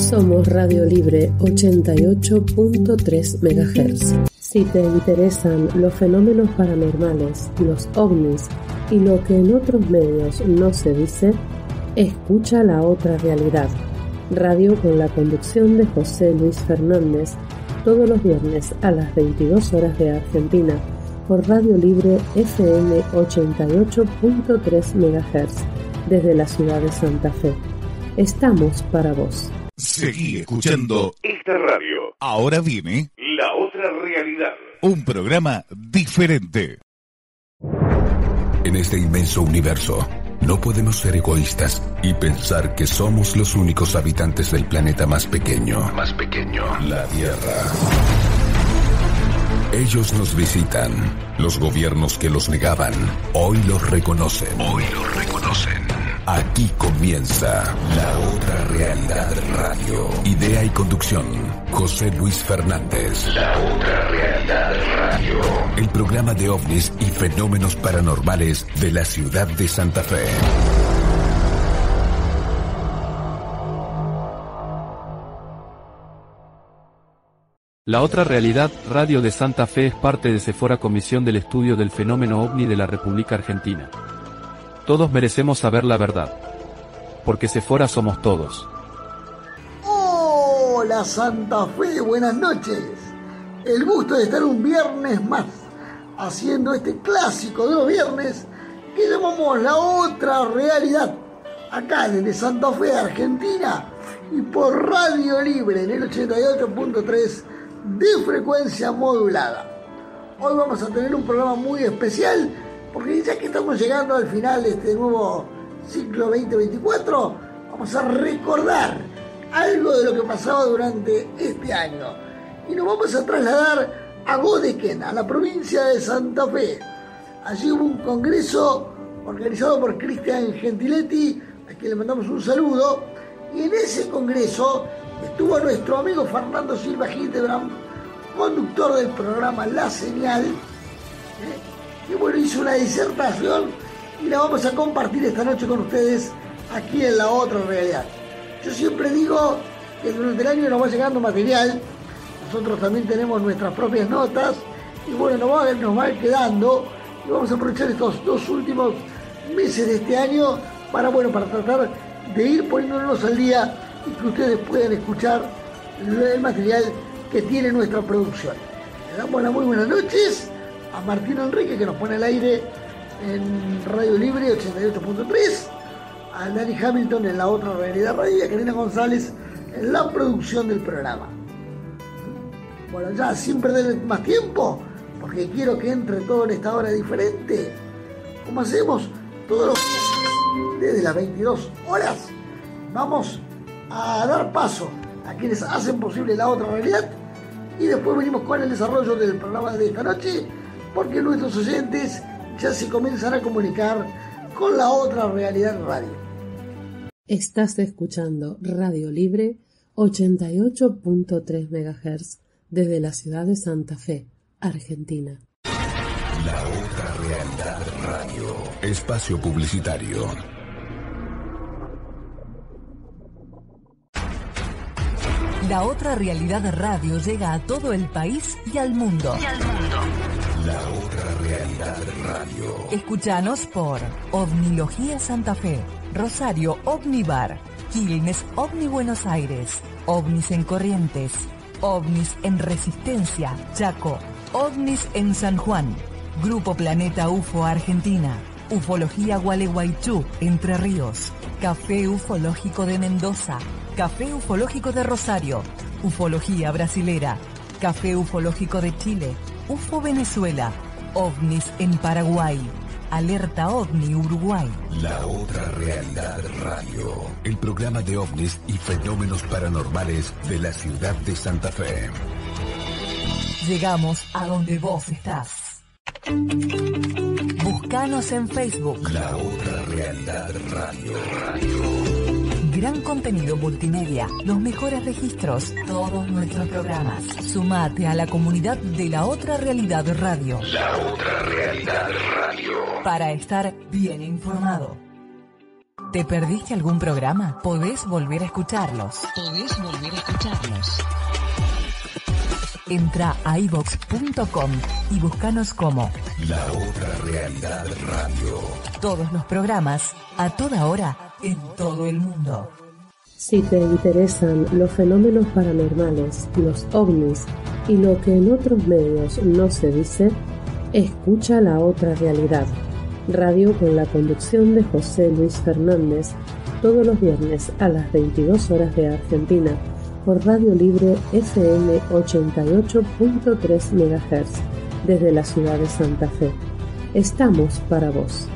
Somos Radio Libre 88.3 MHz. Si te interesan los fenómenos paranormales, los ovnis y lo que en otros medios no se dice, escucha La Otra Realidad, radio con la conducción de José Luis Fernández, todos los viernes a las 22 horas de Argentina, por Radio Libre FM 88.3 MHz, desde la ciudad de Santa Fe. Estamos para vos. Seguí escuchando esta radio. Ahora viene La Otra Realidad. Un programa diferente. En este inmenso universo, no podemos ser egoístas y pensar que somos los únicos habitantes del planeta más pequeño, la Tierra. Ellos nos visitan. Los gobiernos que los negaban, hoy los reconocen. Aquí comienza La Otra Realidad Radio. Idea y conducción, José Luis Fernández. La Otra Realidad Radio. El programa de ovnis y fenómenos paranormales de la ciudad de Santa Fe. La Otra Realidad Radio de Santa Fe es parte de Sephora Comisión del Estudio del Fenómeno OVNI de la República Argentina. Todos merecemos saber la verdad. Porque Sephora somos todos. Hola Santa Fe, buenas noches. El gusto de estar un viernes más haciendo este clásico de los viernes que llamamos La Otra Realidad. Acá desde Santa Fe, Argentina, y por Radio Libre en el 88.3 de frecuencia modulada. Hoy vamos a tener un programa muy especial porque ya que estamos llegando al final de este nuevo ciclo 2024, vamos a recordar algo de lo que pasaba durante este año y nos vamos a trasladar a Godequén, a la provincia de Santa Fe. Allí hubo un congreso organizado por Cristian Gentiletti, a quien le mandamos un saludo, y en ese congreso estuvo nuestro amigo Fernando Silva Hildebrand, conductor del programa La Señal, que bueno, hizo una disertación y la vamos a compartir esta noche con ustedes aquí en La Otra Realidad. Yo siempre digo que durante el año nos va llegando material, nosotros también tenemos nuestras propias notas y bueno, nos va quedando y vamos a aprovechar estos 2 últimos meses de este año para tratar de ir poniéndonos al día y que ustedes puedan escuchar el material que tiene nuestra producción. Le damos las muy buenas noches a Martín Enrique, que nos pone al aire en Radio Libre 88.3, a Dani Hamilton en La Otra Realidad Radio y a Karina González en la producción del programa. Bueno, ya sin perder más tiempo, porque quiero que entre todo en esta hora diferente, como hacemos todos los días desde las 22 horas, vamos a dar paso a quienes hacen posible La Otra Realidad y después venimos con el desarrollo del programa de esta noche, porque nuestros oyentes ya se comienzan a comunicar con La Otra Realidad Radio. Estás escuchando Radio Libre 88.3 MHz desde la ciudad de Santa Fe, Argentina. La Otra Realidad Radio. Espacio publicitario. La Otra Realidad Radio llega a todo el país y al mundo. La Otra Realidad Radio. Escúchanos por Ovnilogía Santa Fe, Rosario OVNI Bar, Quilmes OVNI Buenos Aires, OVNIs en Corrientes, OVNIs en Resistencia, Chaco, OVNIs en San Juan, Grupo Planeta UFO Argentina, Ufología Gualeguaychú, Entre Ríos, Café Ufológico de Mendoza, Café Ufológico de Rosario, Ufología Brasilera, Café Ufológico de Chile, UFO Venezuela, OVNIs en Paraguay, Alerta OVNI Uruguay. La Otra Realidad Radio. El programa de ovnis y fenómenos paranormales de la ciudad de Santa Fe. Llegamos a donde vos estás. Búscanos en Facebook. La Otra Realidad Radio. Gran contenido multimedia, los mejores registros, todos nuestros programas. Sumate a la comunidad de La Otra Realidad Radio. La Otra Realidad Radio. Para estar bien informado. ¿Te perdiste algún programa? Podés volver a escucharlos. Entra a iVox.com y búscanos como La Otra Realidad Radio. todos los programas, a toda hora, en todo el mundo. Si te interesan los fenómenos paranormales, los ovnis y lo que en otros medios no se dice, escucha La Otra Realidad, radio con la conducción de José Luis Fernández, todos los viernes a las 22 horas de Argentina, por Radio Libre FM 88.3 MHz, desde la ciudad de Santa Fe. Estamos para vos.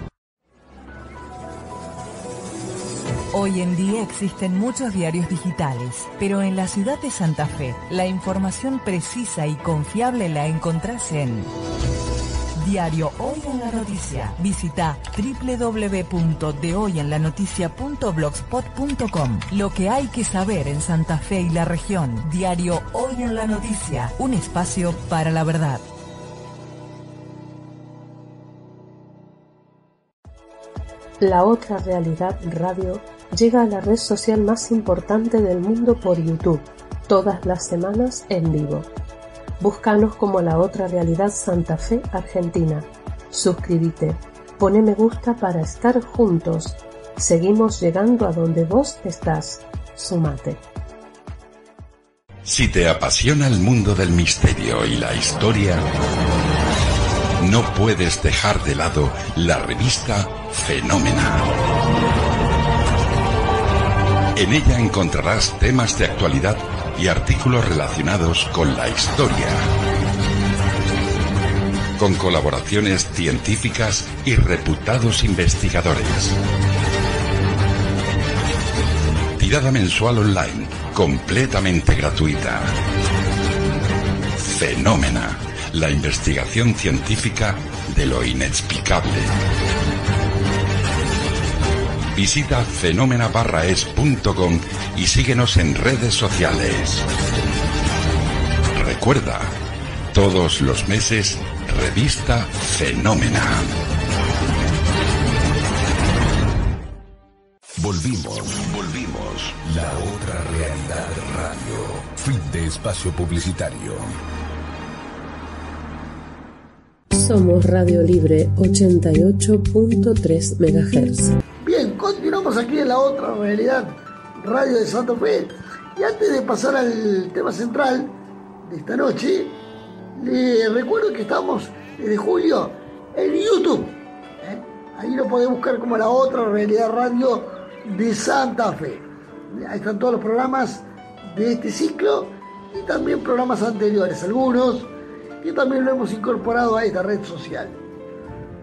Hoy en día existen muchos diarios digitales, pero en la ciudad de Santa Fe, la información precisa y confiable la encontrás en Diario Hoy en la Noticia. Visita www.dehoyenlanoticia.blogspot.com. Lo que hay que saber en Santa Fe y la región. Diario Hoy en la Noticia. Un espacio para la verdad. La Otra Realidad Radio llega a la red social más importante del mundo por YouTube, todas las semanas en vivo. Búscanos como La Otra Realidad Santa Fe, Argentina. Suscríbete, pone me gusta para estar juntos. Seguimos llegando a donde vos estás. Sumate. Si te apasiona el mundo del misterio y la historia, no puedes dejar de lado la revista Fenómena. En ella encontrarás temas de actualidad y artículos relacionados con la historia, con colaboraciones científicas y reputados investigadores. Tirada mensual online, completamente gratuita. Fenómena, la investigación científica de lo inexplicable. Visita fenomena-es.com y síguenos en redes sociales. Recuerda, todos los meses, revista Fenómena. Volvimos. La Otra Realidad Radio. Fin de espacio publicitario. Somos Radio Libre 88.3 MHz. Bien, continuamos aquí en La Otra Realidad Radio de Santa Fe. Y antes de pasar al tema central de esta noche, les recuerdo que estamos desde julio en YouTube. Ahí lo podés buscar como La Otra Realidad Radio de Santa Fe. Ahí están todos los programas de este ciclo y también programas anteriores, algunos que también lo hemos incorporado a esta red social.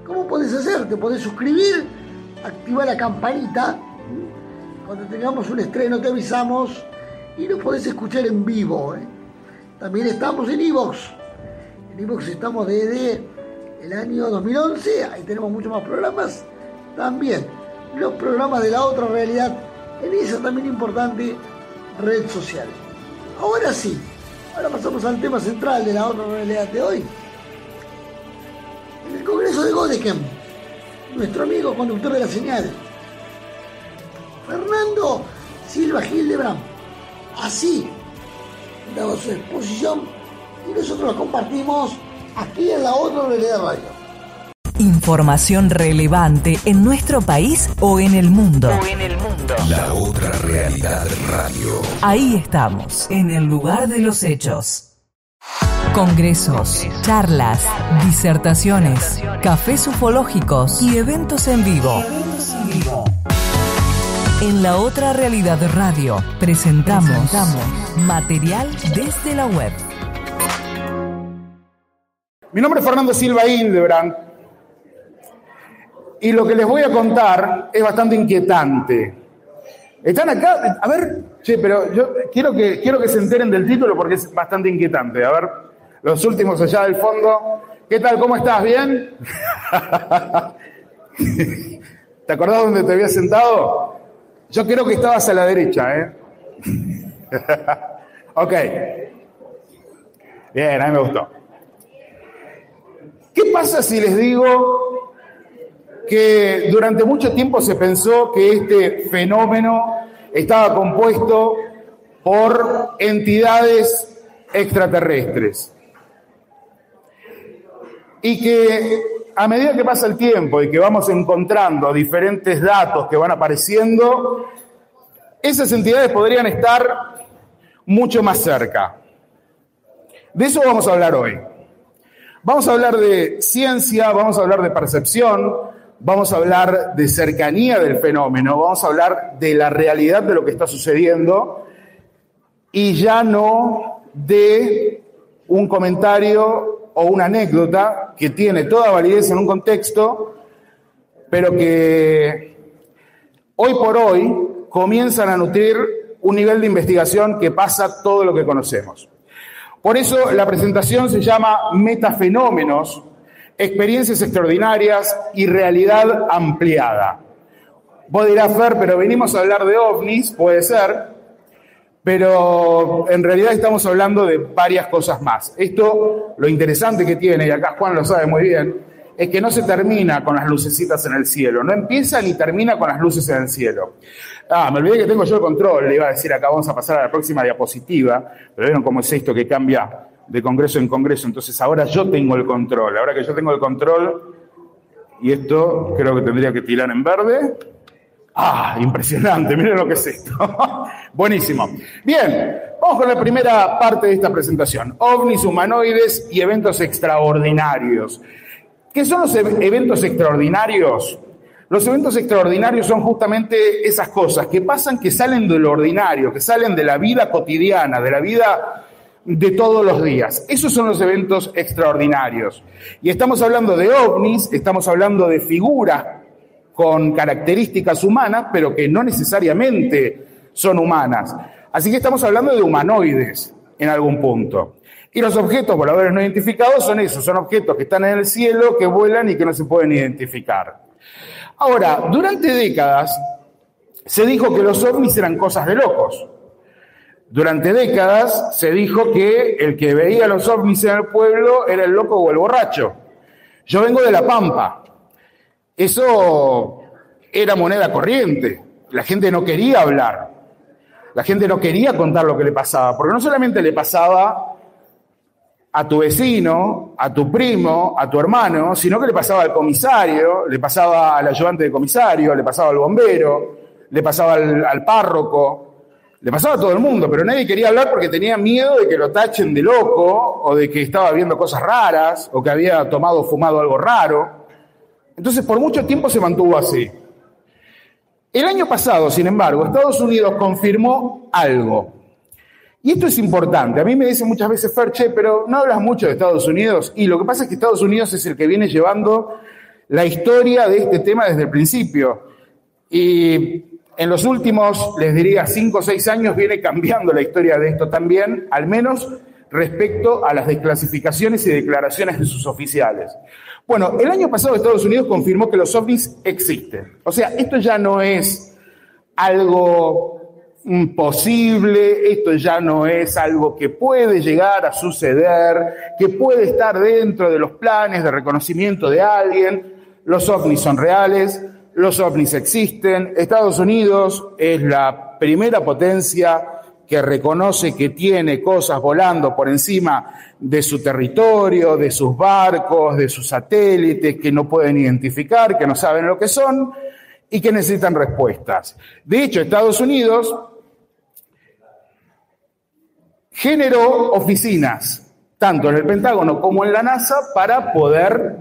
¿Cómo podés hacer? Te podés suscribir, activar la campanita. Cuando tengamos un estreno te avisamos y nos podés escuchar en vivo. También estamos en iVox. En iVox estamos desde el año 2011. Ahí tenemos muchos más programas. También los programas de La Otra Realidad en esa también importante red social. Ahora sí, ahora pasamos al tema central de La Otra Realidad de hoy. En el Congreso de Godeken, nuestro amigo conductor de la señal, Fernando Silva Hildebrand, así daba su exposición y nosotros la compartimos aquí en La Otra Realidad Radio. Información relevante en nuestro país o en el mundo. La Otra Realidad Radio. Ahí estamos, en el lugar de los hechos. Congresos, charlas, disertaciones, cafés ufológicos y eventos en vivo. En La Otra Realidad Radio presentamos material desde la web. Mi nombre es Fernando Silva Hildebrand y lo que les voy a contar es bastante inquietante. ¿Están acá? A ver, pero yo quiero que se enteren del título porque es bastante inquietante. A ver, los últimos allá del fondo. ¿Qué tal? ¿Cómo estás? ¿Bien? ¿Te acordás dónde te habías sentado? Yo creo que estabas a la derecha, ¿eh? Ok. Bien, a mí me gustó. ¿Qué pasa si les digo que durante mucho tiempo se pensó que este fenómeno estaba compuesto por entidades extraterrestres. Y que a medida que pasa el tiempo y que vamos encontrando diferentes datos que van apareciendo, esas entidades podrían estar mucho más cerca. De eso vamos a hablar hoy. Vamos a hablar de ciencia, vamos a hablar de percepción, vamos a hablar de cercanía del fenómeno, vamos a hablar de la realidad de lo que está sucediendo y ya no de un comentario o una anécdota que tiene toda validez en un contexto, pero que hoy por hoy comienzan a nutrir un nivel de investigación que pasa todo lo que conocemos. Por eso la presentación se llama Metafenómenos, experiencias extraordinarias y realidad ampliada. Vos dirás, Fer, pero venimos a hablar de ovnis, puede ser, pero en realidad estamos hablando de varias cosas más. Esto, lo interesante que tiene, y acá Juan lo sabe muy bien, es que no se termina con las lucecitas en el cielo, no empieza ni termina con las luces en el cielo. Me olvidé que tengo yo el control, le iba a decir acá, vamos a pasar a la próxima diapositiva, pero vieron cómo es esto que cambia de congreso en congreso, entonces ahora yo tengo el control, ahora que yo tengo el control, y esto creo que tendría que tirar en verde. Impresionante, miren lo que es esto. Buenísimo. Bien, vamos con la primera parte de esta presentación. OVNIs, humanoides y eventos extraordinarios. ¿Qué son los eventos extraordinarios? Los eventos extraordinarios son justamente esas cosas que pasan, que salen de lo ordinario, que salen de la vida cotidiana, de la vida de todos los días. Esos son los eventos extraordinarios. Y estamos hablando de ovnis, estamos hablando de figuras con características humanas, pero que no necesariamente son humanas. Así que estamos hablando de humanoides en algún punto. Y los objetos voladores no identificados son esos, son objetos que están en el cielo, que vuelan y que no se pueden identificar. Ahora, durante décadas se dijo que los ovnis eran cosas de locos. Durante décadas se dijo que el que veía los ovnis en el pueblo era el loco o el borracho. Yo vengo de La Pampa. Eso era moneda corriente. La gente no quería hablar. La gente no quería contar lo que le pasaba, porque no solamente le pasaba a tu vecino, a tu primo, a tu hermano, sino que le pasaba al comisario, le pasaba al ayudante de comisario, le pasaba al bombero, le pasaba al párroco, le pasaba a todo el mundo, pero nadie quería hablar porque tenía miedo de que lo tachen de loco, o de que estaba viendo cosas raras, o que había tomado o fumado algo raro. Entonces, por mucho tiempo se mantuvo así. El año pasado, sin embargo, Estados Unidos confirmó algo. Y esto es importante. A mí me dicen muchas veces, Fer, pero no hablas mucho de Estados Unidos. Y lo que pasa es que Estados Unidos es el que viene llevando la historia de este tema desde el principio. Y en los últimos, les diría, 5 o 6 años viene cambiando la historia de esto también, al menos respecto a las desclasificaciones y declaraciones de sus oficiales. Bueno, el año pasado Estados Unidos confirmó que los ovnis existen. O sea, esto ya no es algo imposible, esto ya no es algo que puede llegar a suceder, que puede estar dentro de los planes de reconocimiento de alguien. Los ovnis son reales, los ovnis existen. Estados Unidos es la primera potencia que reconoce que tiene cosas volando por encima de su territorio, de sus barcos, de sus satélites, que no pueden identificar, que no saben lo que son y que necesitan respuestas. De hecho, Estados Unidos generó oficinas, tanto en el Pentágono como en la NASA, para poder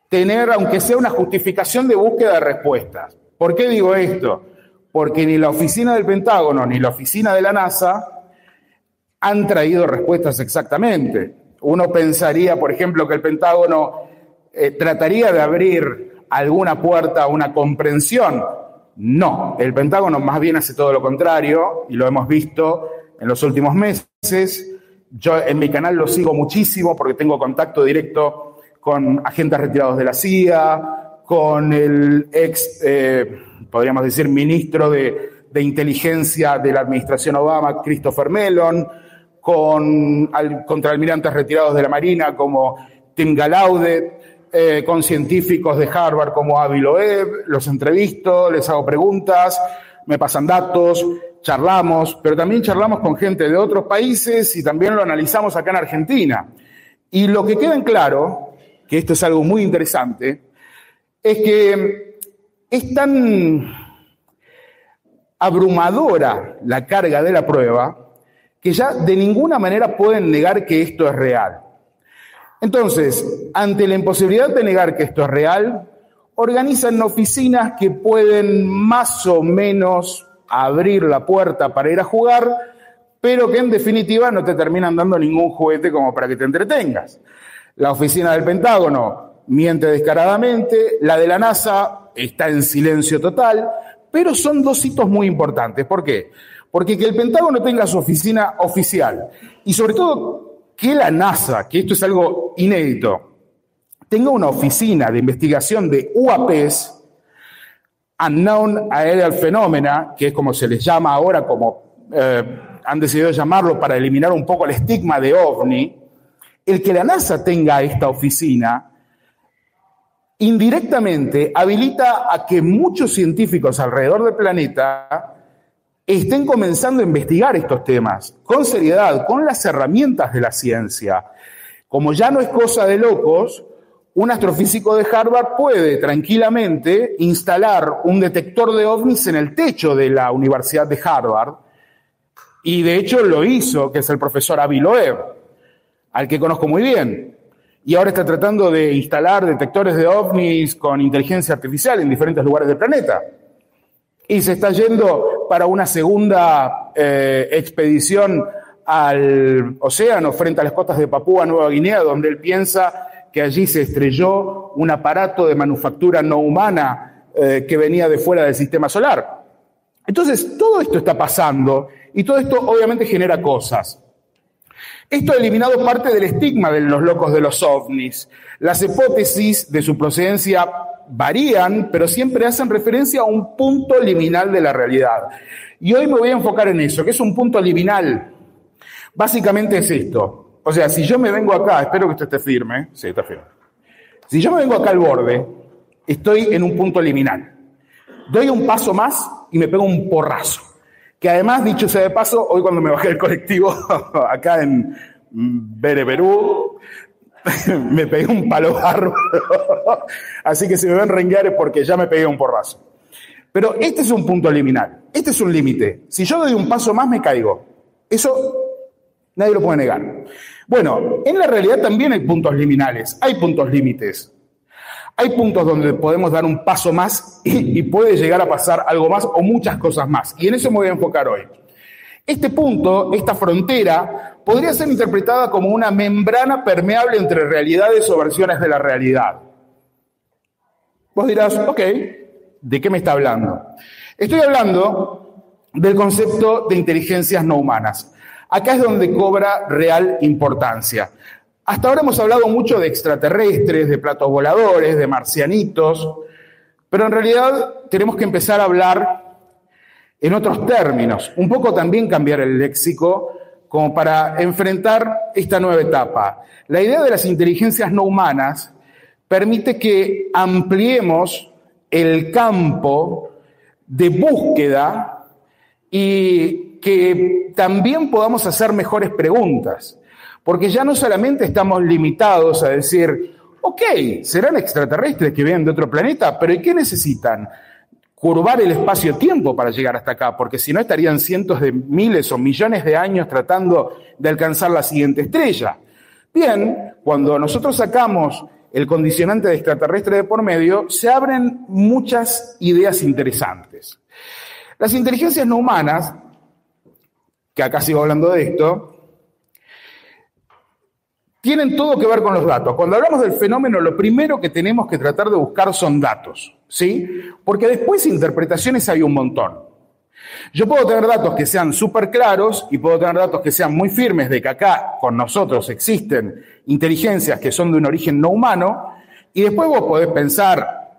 tener, aunque sea una justificación de búsqueda de respuestas. ¿Por qué digo esto? Porque ni la oficina del Pentágono ni la oficina de la NASA han traído respuestas exactamente. Uno pensaría, por ejemplo, que el Pentágono trataría de abrir alguna puerta a una comprensión. No, el Pentágono más bien hace todo lo contrario, y lo hemos visto en los últimos meses. Yo en mi canal lo sigo muchísimo porque tengo contacto directo con agentes retirados de la CIA, con el podríamos decir, ministro de inteligencia de la administración Obama, Christopher Mellon, con contraalmirantes retirados de la Marina como Tim Gallaudet, con científicos de Harvard como Avi Loeb, los entrevisto, les hago preguntas, me pasan datos, charlamos, pero también charlamos con gente de otros países y también lo analizamos acá en Argentina. Y lo que queda en claro, que esto es algo muy interesante, es que es tan abrumadora la carga de la prueba que ya de ninguna manera pueden negar que esto es real. Entonces, ante la imposibilidad de negar que esto es real, organizan oficinas que pueden más o menos abrir la puerta para ir a jugar, pero que en definitiva no te terminan dando ningún juguete como para que te entretengas. La oficina del Pentágono miente descaradamente, la de la NASA está en silencio total, pero son dos hitos muy importantes. ¿Por qué? Porque que el Pentágono tenga su oficina oficial y sobre todo que la NASA, que esto es algo inédito, tenga una oficina de investigación de UAPs, Unknown Aerial Phenomena, que es como se les llama ahora, como han decidido llamarlo para eliminar un poco el estigma de OVNI, el que la NASA tenga esta oficina, indirectamente habilita a que muchos científicos alrededor del planeta estén comenzando a investigar estos temas con seriedad, con las herramientas de la ciencia. Como ya no es cosa de locos, un astrofísico de Harvard puede tranquilamente instalar un detector de ovnis en el techo de la Universidad de Harvard, y de hecho lo hizo, que es el profesor Avi Loeb, al que conozco muy bien, y ahora está tratando de instalar detectores de ovnis con inteligencia artificial en diferentes lugares del planeta. Y se está yendo para una segunda expedición al océano frente a las costas de Papúa Nueva Guinea, donde él piensa que allí se estrelló un aparato de manufactura no humana que venía de fuera del sistema solar. Entonces, todo esto está pasando y todo esto obviamente genera cosas. Esto ha eliminado parte del estigma de los locos de los ovnis. Las hipótesis de su procedencia varían, pero siempre hacen referencia a un punto liminal de la realidad. Y hoy me voy a enfocar en eso, que es un punto liminal. Básicamente es esto. O sea, si yo me vengo acá, espero que esto esté firme. Sí, está firme. Si yo me vengo acá al borde, estoy en un punto liminal. Doy un paso más y me pego un porrazo. Que además, dicho sea de paso, hoy cuando me bajé del colectivo acá en Bereberú, me pegué un palo bárbaro. Así que si me ven renguear es porque ya me pegué un porrazo. Pero este es un punto liminal. Este es un límite. Si yo doy un paso más, me caigo. Eso nadie lo puede negar. Bueno, en la realidad también hay puntos liminales. Hay puntos límites. Hay puntos donde podemos dar un paso más y puede llegar a pasar algo más o muchas cosas más. Y en eso me voy a enfocar hoy. Este punto, esta frontera, podría ser interpretada como una membrana permeable entre realidades o versiones de la realidad. Vos dirás, ok, ¿de qué me está hablando? Estoy hablando del concepto de inteligencias no humanas. Acá es donde cobra real importancia. Hasta ahora hemos hablado mucho de extraterrestres, de platos voladores, de marcianitos, pero en realidad tenemos que empezar a hablar en otros términos, un poco también cambiar el léxico como para enfrentar esta nueva etapa. La idea de las inteligencias no humanas permite que ampliemos el campo de búsqueda y que también podamos hacer mejores preguntas. Porque ya no solamente estamos limitados a decir, ok, serán extraterrestres que vienen de otro planeta, pero ¿y qué necesitan? Curvar el espacio-tiempo para llegar hasta acá, porque si no estarían cientos de miles o millones de años tratando de alcanzar la siguiente estrella. Bien, cuando nosotros sacamos el condicionante de extraterrestre de por medio, se abren muchas ideas interesantes. Las inteligencias no humanas, que acá sigo hablando de esto, tienen todo que ver con los datos. Cuando hablamos del fenómeno, lo primero que tenemos que tratar de buscar son datos, ¿sí? Porque después interpretaciones hay un montón. Yo puedo tener datos que sean súper claros y puedo tener datos que sean muy firmes de que acá con nosotros existen inteligencias que son de un origen no humano, y después vos podés pensar,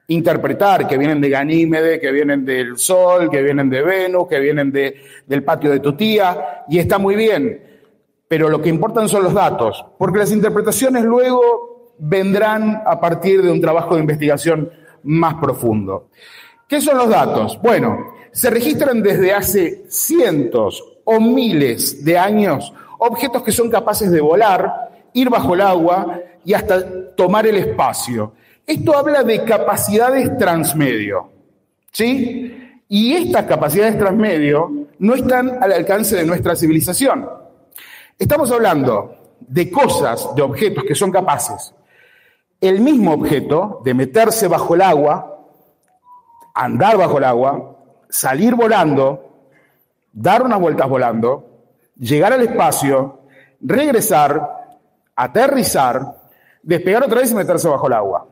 interpretar que vienen de Ganímede, que vienen del Sol, que vienen de Venus, que vienen del patio de tu tía, y está muy bien. Pero lo que importan son los datos, porque las interpretaciones luego vendrán a partir de un trabajo de investigación más profundo. ¿Qué son los datos? Bueno, se registran desde hace cientos o miles de años objetos que son capaces de volar, ir bajo el agua y hasta tomar el espacio. Esto habla de capacidades transmedio, ¿sí? Y estas capacidades transmedio no están al alcance de nuestra civilización. Estamos hablando de cosas, de objetos que son capaces, el mismo objeto de meterse bajo el agua, andar bajo el agua, salir volando, dar unas vueltas volando, llegar al espacio, regresar, aterrizar, despegar otra vez y meterse bajo el agua.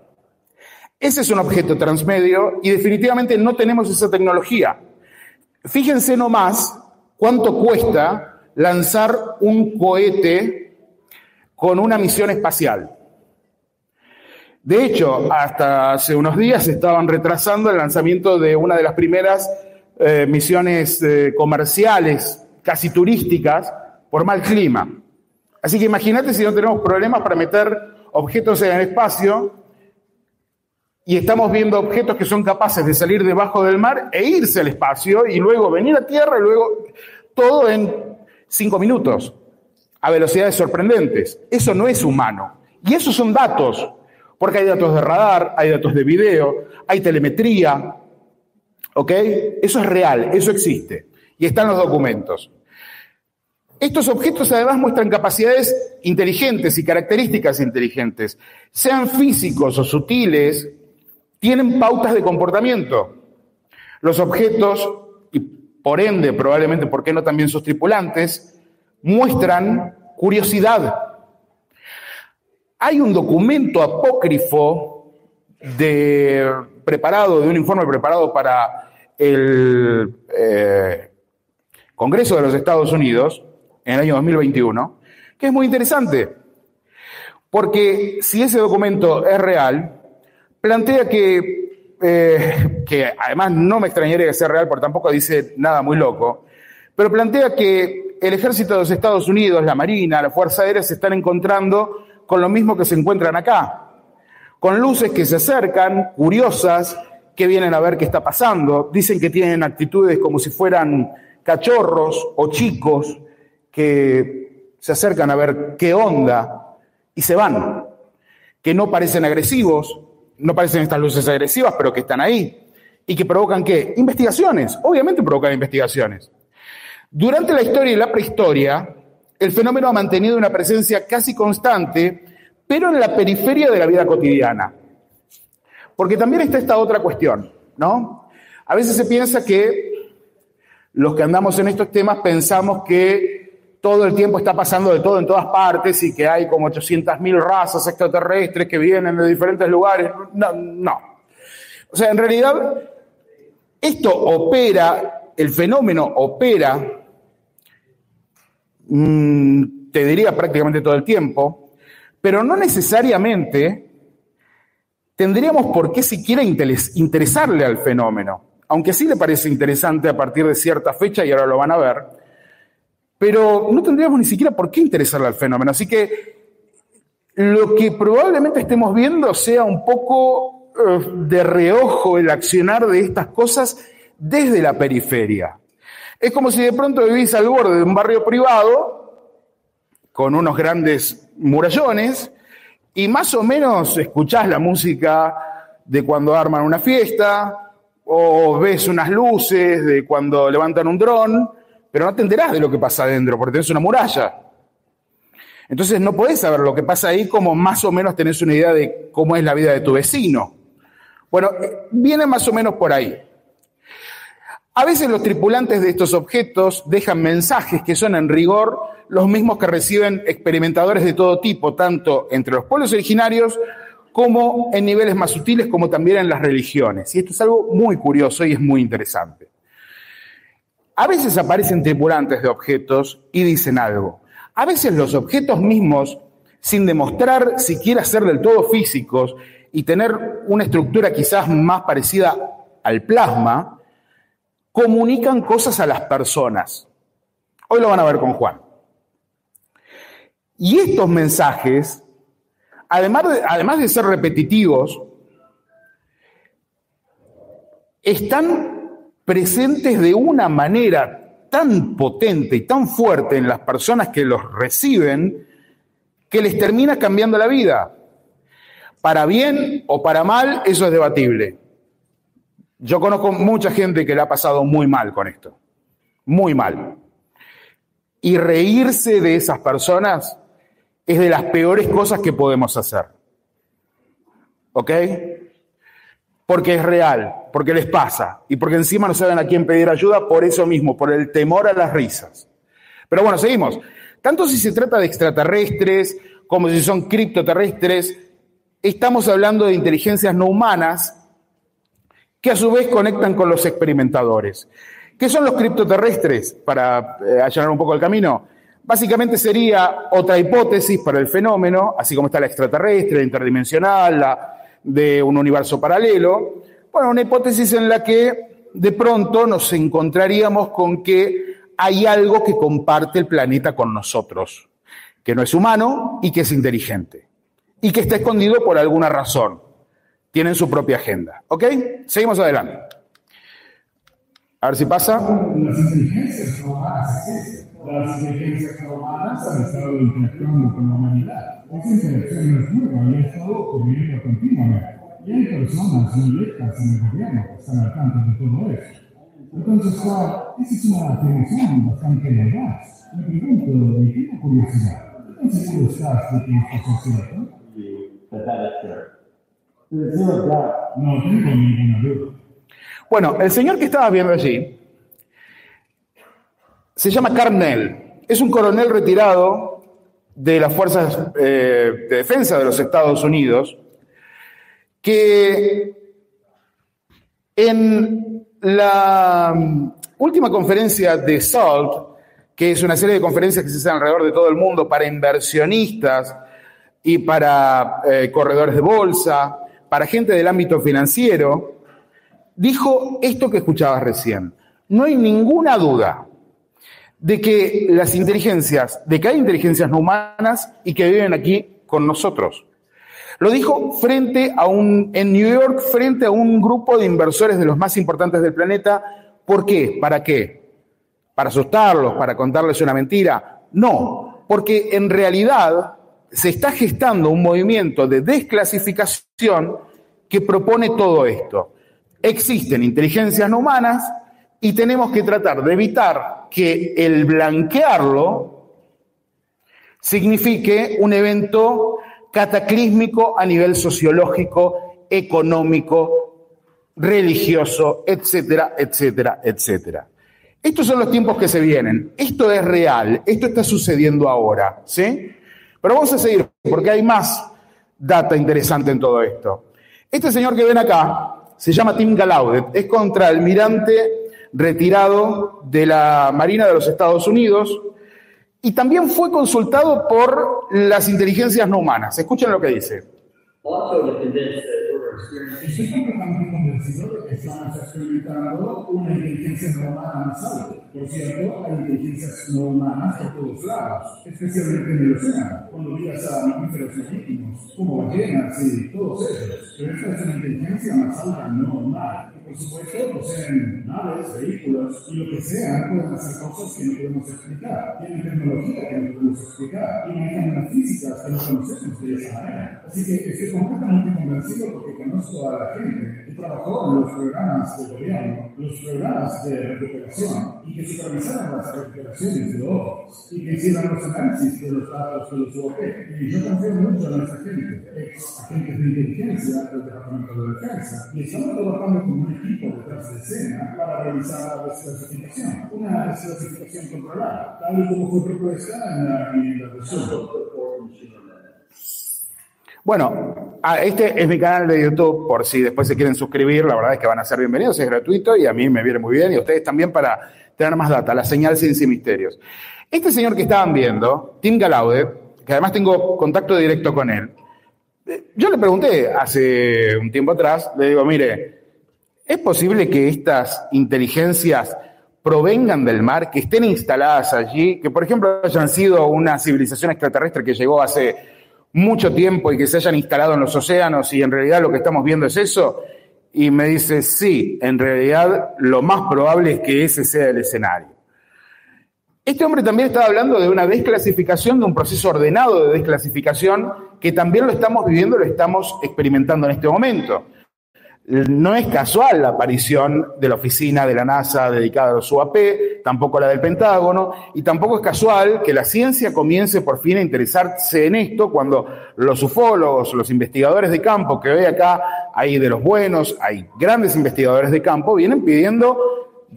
Ese es un objeto transmedio y definitivamente no tenemos esa tecnología. Fíjense nomás cuánto cuesta lanzar un cohete con una misión espacial. De hecho, hasta hace unos días estaban retrasando el lanzamiento de una de las primeras misiones comerciales, casi turísticas, por mal clima. Así que imagínate si no tenemos problemas para meter objetos en el espacio y estamos viendo objetos que son capaces de salir debajo del mar e irse al espacio y luego venir a tierra y luego todo en 5 minutos, a velocidades sorprendentes. Eso no es humano. Y esos son datos. Porque hay datos de radar, hay datos de video, hay telemetría, ¿ok? Eso es real, eso existe. Y están los documentos. Estos objetos además muestran capacidades inteligentes y características inteligentes. Sean físicos o sutiles, tienen pautas de comportamiento. Los objetos, y por ende, probablemente, ¿por qué no también sus tripulantes?, muestran curiosidad. Hay un documento apócrifo de un informe preparado para el Congreso de los Estados Unidos en el año 2021, que es muy interesante, porque si ese documento es real, plantea que además no me extrañaría que sea real, porque tampoco dice nada muy loco, pero plantea que el ejército de los Estados Unidos, la Marina, la Fuerza Aérea se están encontrando con lo mismo que se encuentran acá, con luces que se acercan, curiosas, que vienen a ver qué está pasando. Dicen que tienen actitudes como si fueran cachorros o chicos que se acercan a ver qué onda y se van, que no parecen agresivos, no parecen estas luces agresivas, pero que están ahí y que provocan ¿qué? Investigaciones, obviamente provocan investigaciones. Durante la historia y la prehistoria, el fenómeno ha mantenido una presencia casi constante, pero en la periferia de la vida cotidiana. Porque también está esta otra cuestión, ¿no? A veces se piensa que los que andamos en estos temas pensamos que todo el tiempo está pasando de todo en todas partes y que hay como 800.000 razas extraterrestres que vienen de diferentes lugares. No. O sea, en realidad, esto opera, el fenómeno opera, te diría prácticamente todo el tiempo, pero no necesariamente tendríamos por qué siquiera interesarle al fenómeno, aunque sí le parece interesante a partir de cierta fecha y ahora lo van a ver, pero no tendríamos ni siquiera por qué interesarle al fenómeno. Así que lo que probablemente estemos viendo sea un poco de reojo el accionar de estas cosas desde la periferia. Es como si de pronto vivís al borde de un barrio privado con unos grandes murallones y más o menos escuchás la música de cuando arman una fiesta o ves unas luces de cuando levantan un dron, pero no te enterás de lo que pasa adentro porque tenés una muralla. Entonces no podés saber lo que pasa ahí como más o menos tenés una idea de cómo es la vida de tu vecino. Bueno, viene más o menos por ahí. A veces los tripulantes de estos objetos dejan mensajes que son en rigor los mismos que reciben experimentadores de todo tipo, tanto entre los pueblos originarios como en niveles más sutiles, como también en las religiones. Y esto es algo muy curioso y es muy interesante. A veces aparecen tripulantes de objetos y dicen algo. A veces los objetos mismos, sin demostrar siquiera ser del todo físicos y tener una estructura quizás más parecida al plasma, comunican cosas a las personas. Hoy lo van a ver con Juan. Y estos mensajes además de ser repetitivos, están presentes de una manera tan potente y tan fuerte en las personas que los reciben que les termina cambiando la vida. Para bien o para mal, eso es debatible. Yo conozco mucha gente que le ha pasado muy mal con esto, muy mal. Y reírse de esas personas es de las peores cosas que podemos hacer. ¿Ok? Porque es real, porque les pasa y porque encima no saben a quién pedir ayuda por eso mismo, por el temor a las risas. Pero bueno, seguimos. Tanto si se trata de extraterrestres como si son criptoterrestres, estamos hablando de inteligencias no humanas que a su vez conectan con los experimentadores. ¿Qué son los criptoterrestres? Para allanar un poco el camino. Básicamente sería otra hipótesis para el fenómeno, así como está la extraterrestre, la interdimensional, la de un universo paralelo. Bueno, una hipótesis en la que de pronto nos encontraríamos con que hay algo que comparte el planeta con nosotros, que no es humano y que es inteligente, y que está escondido por alguna razón. Tienen su propia agenda. ¿Ok? Seguimos adelante. A ver si pasa. Las inteligencias no humanas existen. Las inteligencias no humanas han estado interactuando con la humanidad. Esa interacción no es nueva y ha estado ocurriendo continuamente. Y hay personas muy lejas en el gobierno que están al tanto de todo eso. Entonces, esa es una afirmación bastante audaz. Me pregunto, y tengo curiosidad, ¿qué tan seguro estás de que esto es cierto? No tengo ninguna duda. Bueno, el señor que estabas viendo allí se llama Carnell. Es un coronel retirado de las fuerzas de defensa de los Estados Unidos que en la última conferencia de SALT, que es una serie de conferencias que se hacen alrededor de todo el mundo para inversionistas y para corredores de bolsa, para gente del ámbito financiero, dijo esto que escuchabas recién. No hay ninguna duda de que hay inteligencias no humanas y que viven aquí con nosotros. Lo dijo en New York, frente a un grupo de inversores de los más importantes del planeta. ¿Por qué? ¿Para qué? ¿Para asustarlos? ¿Para contarles una mentira? No, porque en realidad se está gestando un movimiento de desclasificación que propone todo esto. Existen inteligencias no humanas y tenemos que tratar de evitar que el blanquearlo signifique un evento cataclísmico a nivel sociológico, económico, religioso, etcétera, etcétera, etcétera. Estos son los tiempos que se vienen. Esto es real. Esto está sucediendo ahora, ¿sí? Pero vamos a seguir porque hay más data interesante en todo esto. Este señor que ven acá se llama Tim Gallaudet. Es contraalmirante retirado de la Marina de los Estados Unidos y también fue consultado por las inteligencias no humanas. Escuchen lo que dice. Estoy completamente convencido de que estamos experimentando una inteligencia no humana más alta. Por cierto, hay inteligencias no humanas por todos lados, especialmente en el océano, cuando miras a mamíferos marítimos, como ballenas y todos ellos. Pero esta es una inteligencia más alta no humana. Y por supuesto, poseen naves, vehículos y lo que sea, pueden hacer cosas que no podemos explicar. Tienen tecnología que no podemos explicar y manejan las físicas que no conocemos de esa manera. Así que estoy completamente convencido porque conozco a la gente que trabajó en los programas de gobierno, los programas de recuperación y que supervisaron las recuperaciones de ojos y que hicieron los análisis de los datos de los UOP. Y yo confío mucho en esa gente, ex agentes de inteligencia del Departamento de Defensa, y estamos trabajando con un equipo detrás de escena para realizar la desclasificación, una desclasificación controlada, tal y como fue propuesta en la enmienda de Sur. Bueno, este es mi canal de YouTube, por si después se quieren suscribir, la verdad es que van a ser bienvenidos, es gratuito y a mí me viene muy bien y a ustedes también para tener más data, la señal sin misterios. Este señor que estaban viendo, Tim Gallaudet, que además tengo contacto directo con él, yo le pregunté hace un tiempo atrás, le digo, mire, ¿es posible que estas inteligencias provengan del mar, que estén instaladas allí, que por ejemplo hayan sido una civilización extraterrestre que llegó hace mucho tiempo y que se hayan instalado en los océanos y en realidad lo que estamos viendo es eso? Y me dice, sí, en realidad lo más probable es que ese sea el escenario. Este hombre también estaba hablando de una desclasificación, de un proceso ordenado de desclasificación que también lo estamos viviendo, lo estamos experimentando en este momento. No es casual la aparición de la oficina de la NASA dedicada a los UAP, tampoco la del Pentágono, y tampoco es casual que la ciencia comience por fin a interesarse en esto cuando los ufólogos, los investigadores de campo, que hoy acá hay de los buenos, hay grandes investigadores de campo, vienen pidiendo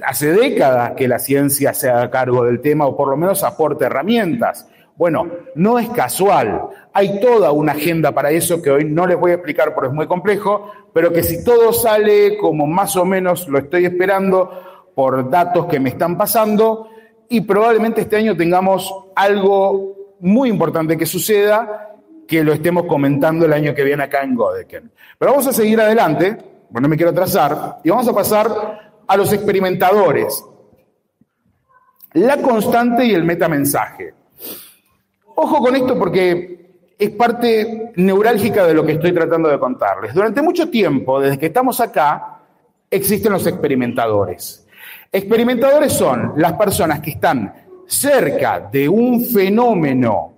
hace décadas que la ciencia se haga cargo del tema o por lo menos aporte herramientas. Bueno, no es casual. Hay toda una agenda para eso que hoy no les voy a explicar porque es muy complejo, pero que si todo sale como más o menos lo estoy esperando por datos que me están pasando, y probablemente este año tengamos algo muy importante que suceda, que lo estemos comentando el año que viene acá en Godeken. Pero vamos a seguir adelante, porque no me quiero atrasar, y vamos a pasar a los experimentadores. La constante y el metamensaje. Ojo con esto porque es parte neurálgica de lo que estoy tratando de contarles. Durante mucho tiempo, desde que estamos acá, existen los experimentadores. Experimentadores son las personas que están cerca de un fenómeno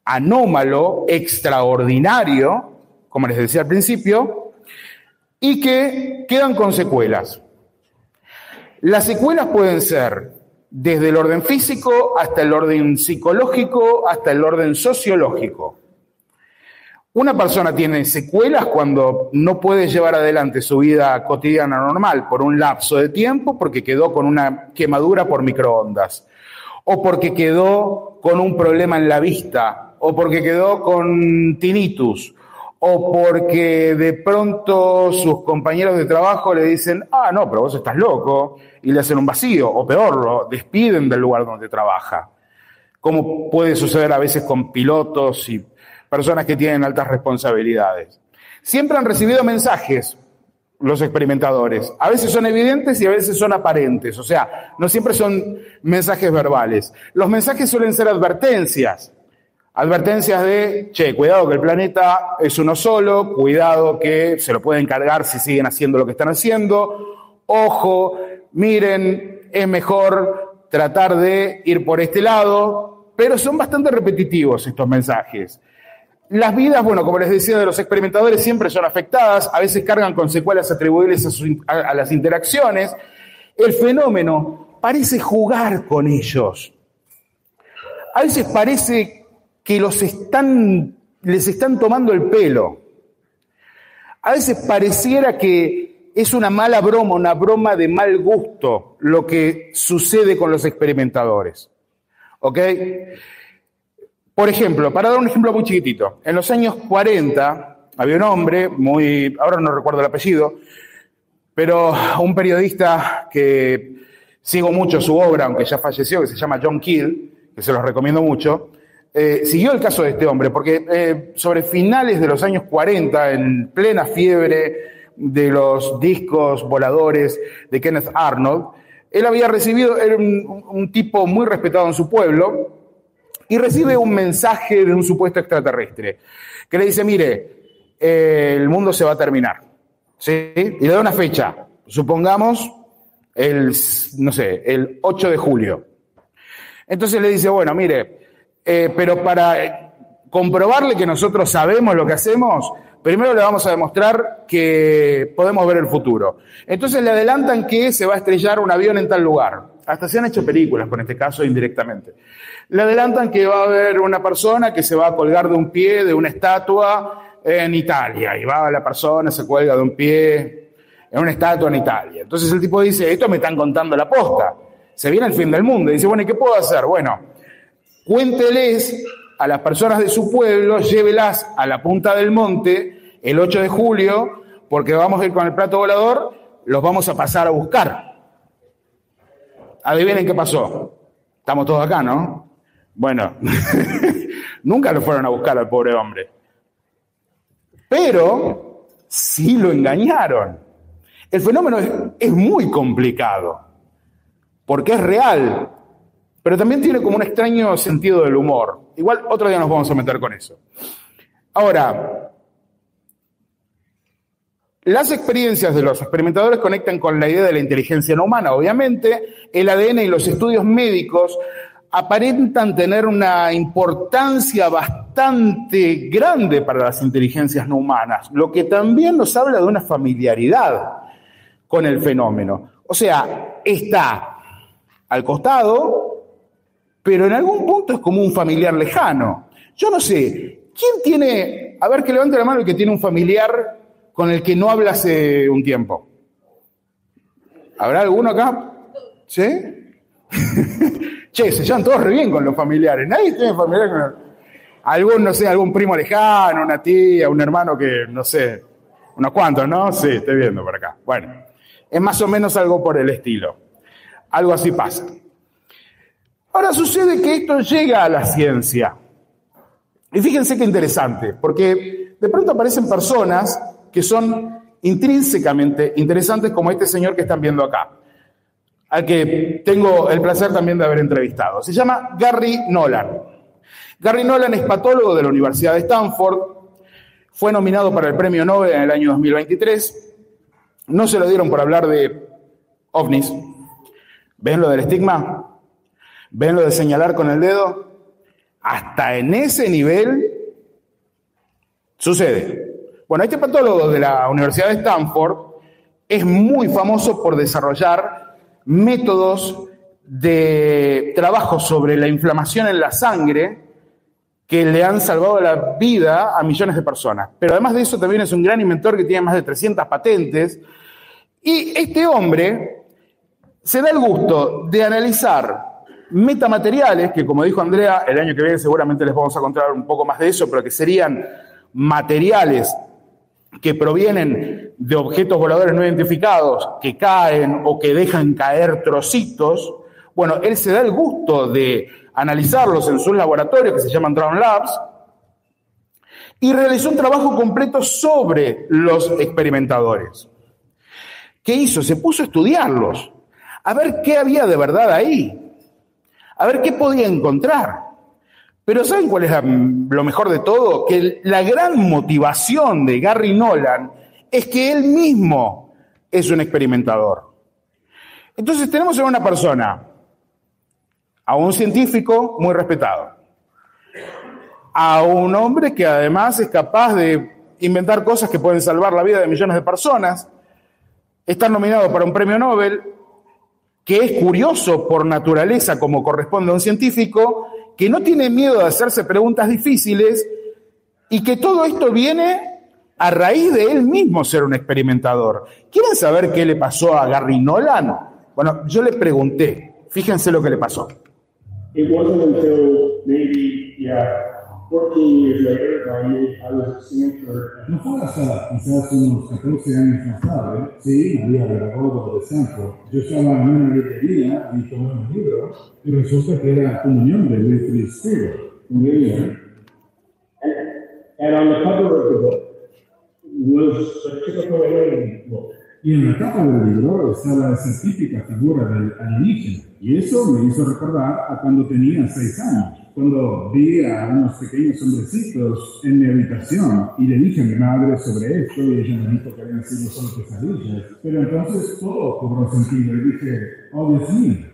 anómalo, extraordinario, como les decía al principio, y que quedan con secuelas. Las secuelas pueden ser desde el orden físico hasta el orden psicológico, hasta el orden sociológico. Una persona tiene secuelas cuando no puede llevar adelante su vida cotidiana normal por un lapso de tiempo, porque quedó con una quemadura por microondas, o porque quedó con un problema en la vista, o porque quedó con tinnitus, o porque de pronto sus compañeros de trabajo le dicen, no, pero vos estás loco, y le hacen un vacío, o peor, lo despiden del lugar donde trabaja. Como puede suceder a veces con pilotos y personas que tienen altas responsabilidades. Siempre han recibido mensajes los experimentadores. A veces son evidentes y a veces son aparentes. O sea, no siempre son mensajes verbales. Los mensajes suelen ser advertencias. Advertencias de, cuidado que el planeta es uno solo, cuidado que se lo pueden cargar si siguen haciendo lo que están haciendo, ojo, miren, es mejor tratar de ir por este lado, pero son bastante repetitivos estos mensajes. Las vidas, bueno, como les decía, de los experimentadores siempre son afectadas, a veces cargan con secuelas atribuibles a las interacciones. El fenómeno parece jugar con ellos. A veces parece que les están tomando el pelo. A veces pareciera que es una mala broma, una broma de mal gusto lo que sucede con los experimentadores. ¿Ok? Por ejemplo, para dar un ejemplo muy chiquitito, en los años 40 había un hombre, ahora no recuerdo el apellido, pero un periodista que sigo mucho su obra, aunque ya falleció, que se llama John Keel, que se los recomiendo mucho, siguió el caso de este hombre, porque sobre finales de los años 40, en plena fiebre de los discos voladores de Kenneth Arnold, él había recibido, era un tipo muy respetado en su pueblo, y recibe un mensaje de un supuesto extraterrestre, que le dice, mire, el mundo se va a terminar, ¿sí? Y le da una fecha, supongamos el 8 de julio. Entonces le dice, bueno, mire, pero para comprobarle que nosotros sabemos lo que hacemos, primero le vamos a demostrar que podemos ver el futuro. Entonces le adelantan que se va a estrellar un avión en tal lugar. Hasta se han hecho películas con este caso indirectamente. Le adelantan que va a haber una persona que se va a colgar de un pie de una estatua en Italia. Y va la persona, se cuelga de un pie en una estatua en Italia. Entonces el tipo dice, esto me están contando la posta. Se viene el fin del mundo. Y dice, bueno, ¿y qué puedo hacer? Bueno, cuénteles a las personas de su pueblo, llévelas a la punta del monte el 8 de julio, porque vamos a ir con el plato volador, los vamos a pasar a buscar. Adivinen qué pasó. Estamos todos acá, ¿no? Bueno, nunca lo fueron a buscar al pobre hombre. Pero sí lo engañaron. El fenómeno es muy complicado, porque es real, pero también tiene como un extraño sentido del humor. Igual otro día nos vamos a meter con eso. Ahora, las experiencias de los experimentadores conectan con la idea de la inteligencia no humana. Obviamente, el ADN y los estudios médicos aparentan tener una importancia bastante grande para las inteligencias no humanas, lo que también nos habla de una familiaridad con el fenómeno. O sea, está al costado, pero en algún punto es como un familiar lejano. Yo no sé, ¿quién tiene, a ver que levante la mano el que tiene un familiar con el que no habla hace un tiempo? ¿Habrá alguno acá? ¿Sí? Che, se llevan todos re bien con los familiares. Nadie tiene familiares con algún, no sé, algún primo lejano, una tía, un hermano que, no sé, unos cuantos, ¿no? Sí, estoy viendo por acá. Bueno, es más o menos algo por el estilo. Algo así pasa. Ahora sucede que esto llega a la ciencia. Y fíjense qué interesante, porque de pronto aparecen personas que son intrínsecamente interesantes, como este señor que están viendo acá, al que tengo el placer también de haber entrevistado. Se llama Gary Nolan. Gary Nolan es patólogo de la Universidad de Stanford, fue nominado para el Premio Nobel en el año 2023, no se lo dieron por hablar de ovnis. ¿Ven lo del estigma? ¿Ven lo de señalar con el dedo? Hasta en ese nivel sucede. Bueno, este patólogo de la Universidad de Stanford es muy famoso por desarrollar métodos de trabajo sobre la inflamación en la sangre que le han salvado la vida a millones de personas. Pero además de eso también es un gran inventor que tiene más de 300 patentes. Y este hombre se da el gusto de analizar metamateriales, que como dijo Andrea, el año que viene seguramente les vamos a contar un poco más de eso, pero que serían materiales que provienen de objetos voladores no identificados, que caen o que dejan caer trocitos. Bueno, él se da el gusto de analizarlos en sus laboratorios, que se llaman Drown Labs, y realizó un trabajo completo sobre los experimentadores. ¿Qué hizo? Se puso a estudiarlos, a ver qué había de verdad ahí, a ver qué podía encontrar. Pero ¿saben cuál es lo mejor de todo? Que la gran motivación de Gary Nolan es que él mismo es un experimentador. Entonces tenemos a una persona, a un científico muy respetado, a un hombre que además es capaz de inventar cosas que pueden salvar la vida de millones de personas, está nominado para un premio Nobel, que es curioso por naturaleza como corresponde a un científico, que no tiene miedo de hacerse preguntas difíciles y que todo esto viene a raíz de él mismo ser un experimentador. ¿Quieren saber qué le pasó a Gary Nolan? Bueno, yo le pregunté, fíjense lo que le pasó. It wasn't until maybe, 14 years later, I was at Stanford. No fue hasta quizás unos 14 años más tarde, sí, me había graduado de Stanford. Yo estaba en una librería y tomé un libro y resulta que era Comunión de Leslie Stewart. And on the cover of the book was a typical alien book. Y en la tapa del libro estaba esa típica figura del alienígena. Y eso me hizo recordar a cuando tenía 6 años. Cuando vi a unos pequeños hombrecitos en mi habitación y le dije a mi madre sobre esto y ella me dijo que habían sido solo pesadillas. Pero entonces todo cobró sentido y dije, oh Dios mío.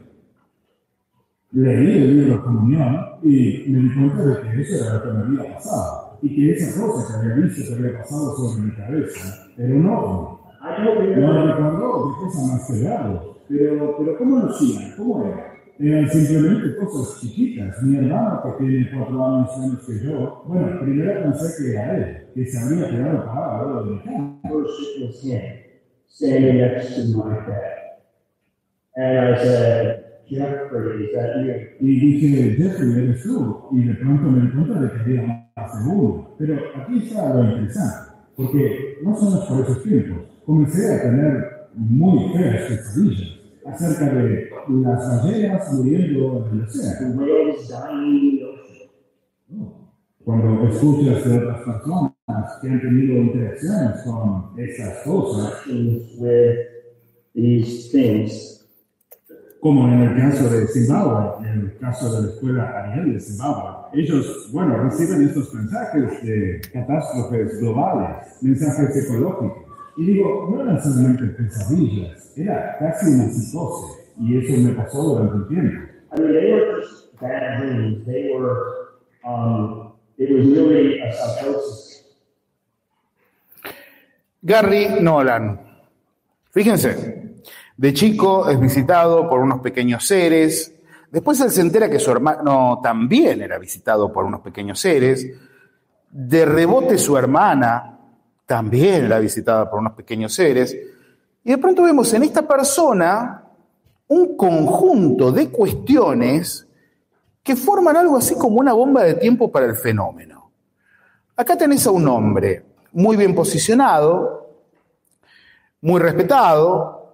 Leí el libro Comunión y me di cuenta de que eso era lo que me había pasado. Y que esa cosa que había visto que había pasado sobre mi cabeza era un ovni. No recuerdo qué cosa más pegado. Pero ¿cómo lo hacían? ¿Cómo era? Eran simplemente cosas chiquitas. Mi hermano, que tiene 4 años menos que yo, bueno, primero pensé que era él, que se había quedado parado al lado de mi cama. First it was him, standing next to my bed. And I said, Jeffrey, is that you? Y dije, Jeffrey, eres tú. Y de pronto me di cuenta de que había más seguro. Pero aquí está lo interesante, porque no somos por esos tiempos. Comencé a tener muy feas pesadillas acerca de las ballenas muriendo en el océano. Cuando escuchas de otras personas que han tenido interacciones con esas cosas, como en el caso de Zimbabue, en el caso de la escuela Ariel de Zimbabue. Ellos, reciben estos mensajes de catástrofes globales, mensajes ecológicos. Y digo, no eran solamente pesadillas, era casi una psicosis. Y eso me pasó durante un tiempo. I mean, they were just bad dreams. They were, it was really a psychosis. Gary Nolan. Fíjense, de chico es visitado por unos pequeños seres. Después él se entera que su hermano también era visitado por unos pequeños seres. De rebote su hermana también era visitada por unos pequeños seres. Y de pronto vemos en esta persona un conjunto de cuestiones que forman algo así como una bomba de tiempo para el fenómeno. Acá tenés a un hombre muy bien posicionado, muy respetado,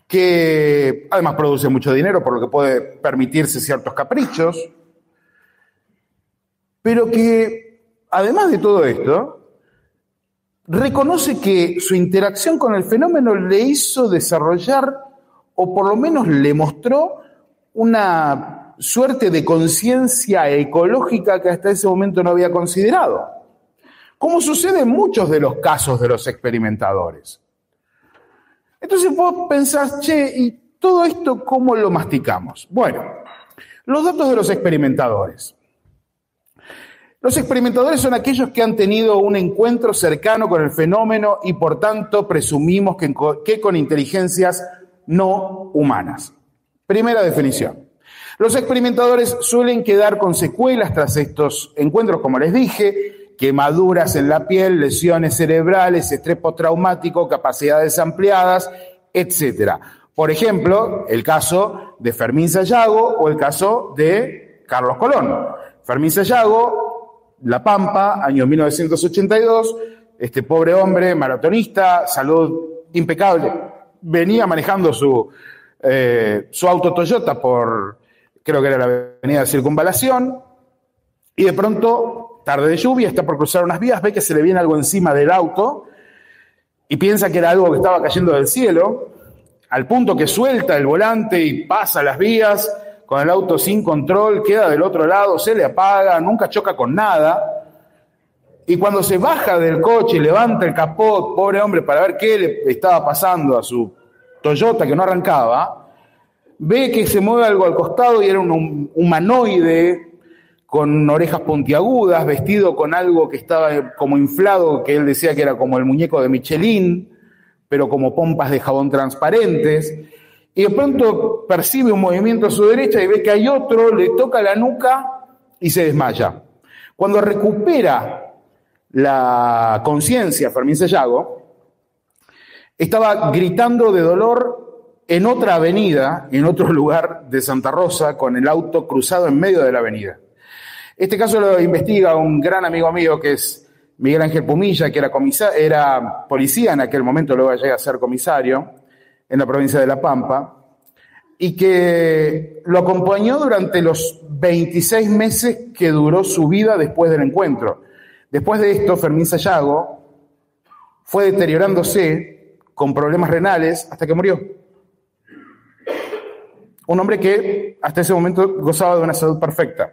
que además produce mucho dinero, por lo que puede permitirse ciertos caprichos, pero que, además de todo esto, reconoce que su interacción con el fenómeno le hizo desarrollar, o por lo menos le mostró, una suerte de conciencia ecológica que hasta ese momento no había considerado, como sucede en muchos de los casos de los experimentadores. Entonces vos pensás, ¿y todo esto cómo lo masticamos? Bueno, los datos de los experimentadores. Los experimentadores son aquellos que han tenido un encuentro cercano con el fenómeno y por tanto presumimos que con inteligencias no humanas. Primera definición. Los experimentadores suelen quedar con secuelas tras estos encuentros, como les dije, quemaduras en la piel, lesiones cerebrales, estrés postraumático, capacidades ampliadas, etc. Por ejemplo, el caso de Fermín Sayago o el caso de Carlos Colón. Fermín Sayago, La Pampa, año 1982, este pobre hombre, maratonista, salud impecable, venía manejando su auto Toyota por, creo que era la avenida de Circunvalación, y de pronto, tarde de lluvia, está por cruzar unas vías, ve que se le viene algo encima del auto, y piensa que era algo que estaba cayendo del cielo, al punto que suelta el volante y pasa las vías, con el auto sin control, queda del otro lado, se le apaga, nunca choca con nada. Y cuando se baja del coche y levanta el capot, pobre hombre, para ver qué le estaba pasando a su Toyota que no arrancaba, ve que se mueve algo al costado y era un humanoide con orejas puntiagudas, vestido con algo que estaba como inflado, que él decía que era como el muñeco de Michelin, pero como pompas de jabón transparentes. Y de pronto percibe un movimiento a su derecha y ve que hay otro, le toca la nuca y se desmaya. Cuando recupera la conciencia, Fermín Sayago estaba gritando de dolor en otra avenida, en otro lugar de Santa Rosa, con el auto cruzado en medio de la avenida. Este caso lo investiga un gran amigo mío que es Miguel Ángel Pumilla, que era policía en aquel momento, luego llega a ser comisario en la provincia de La Pampa, y que lo acompañó durante los 26 meses que duró su vida después del encuentro. Después de esto, Fermín Sayago fue deteriorándose con problemas renales hasta que murió. Un hombre que hasta ese momento gozaba de una salud perfecta.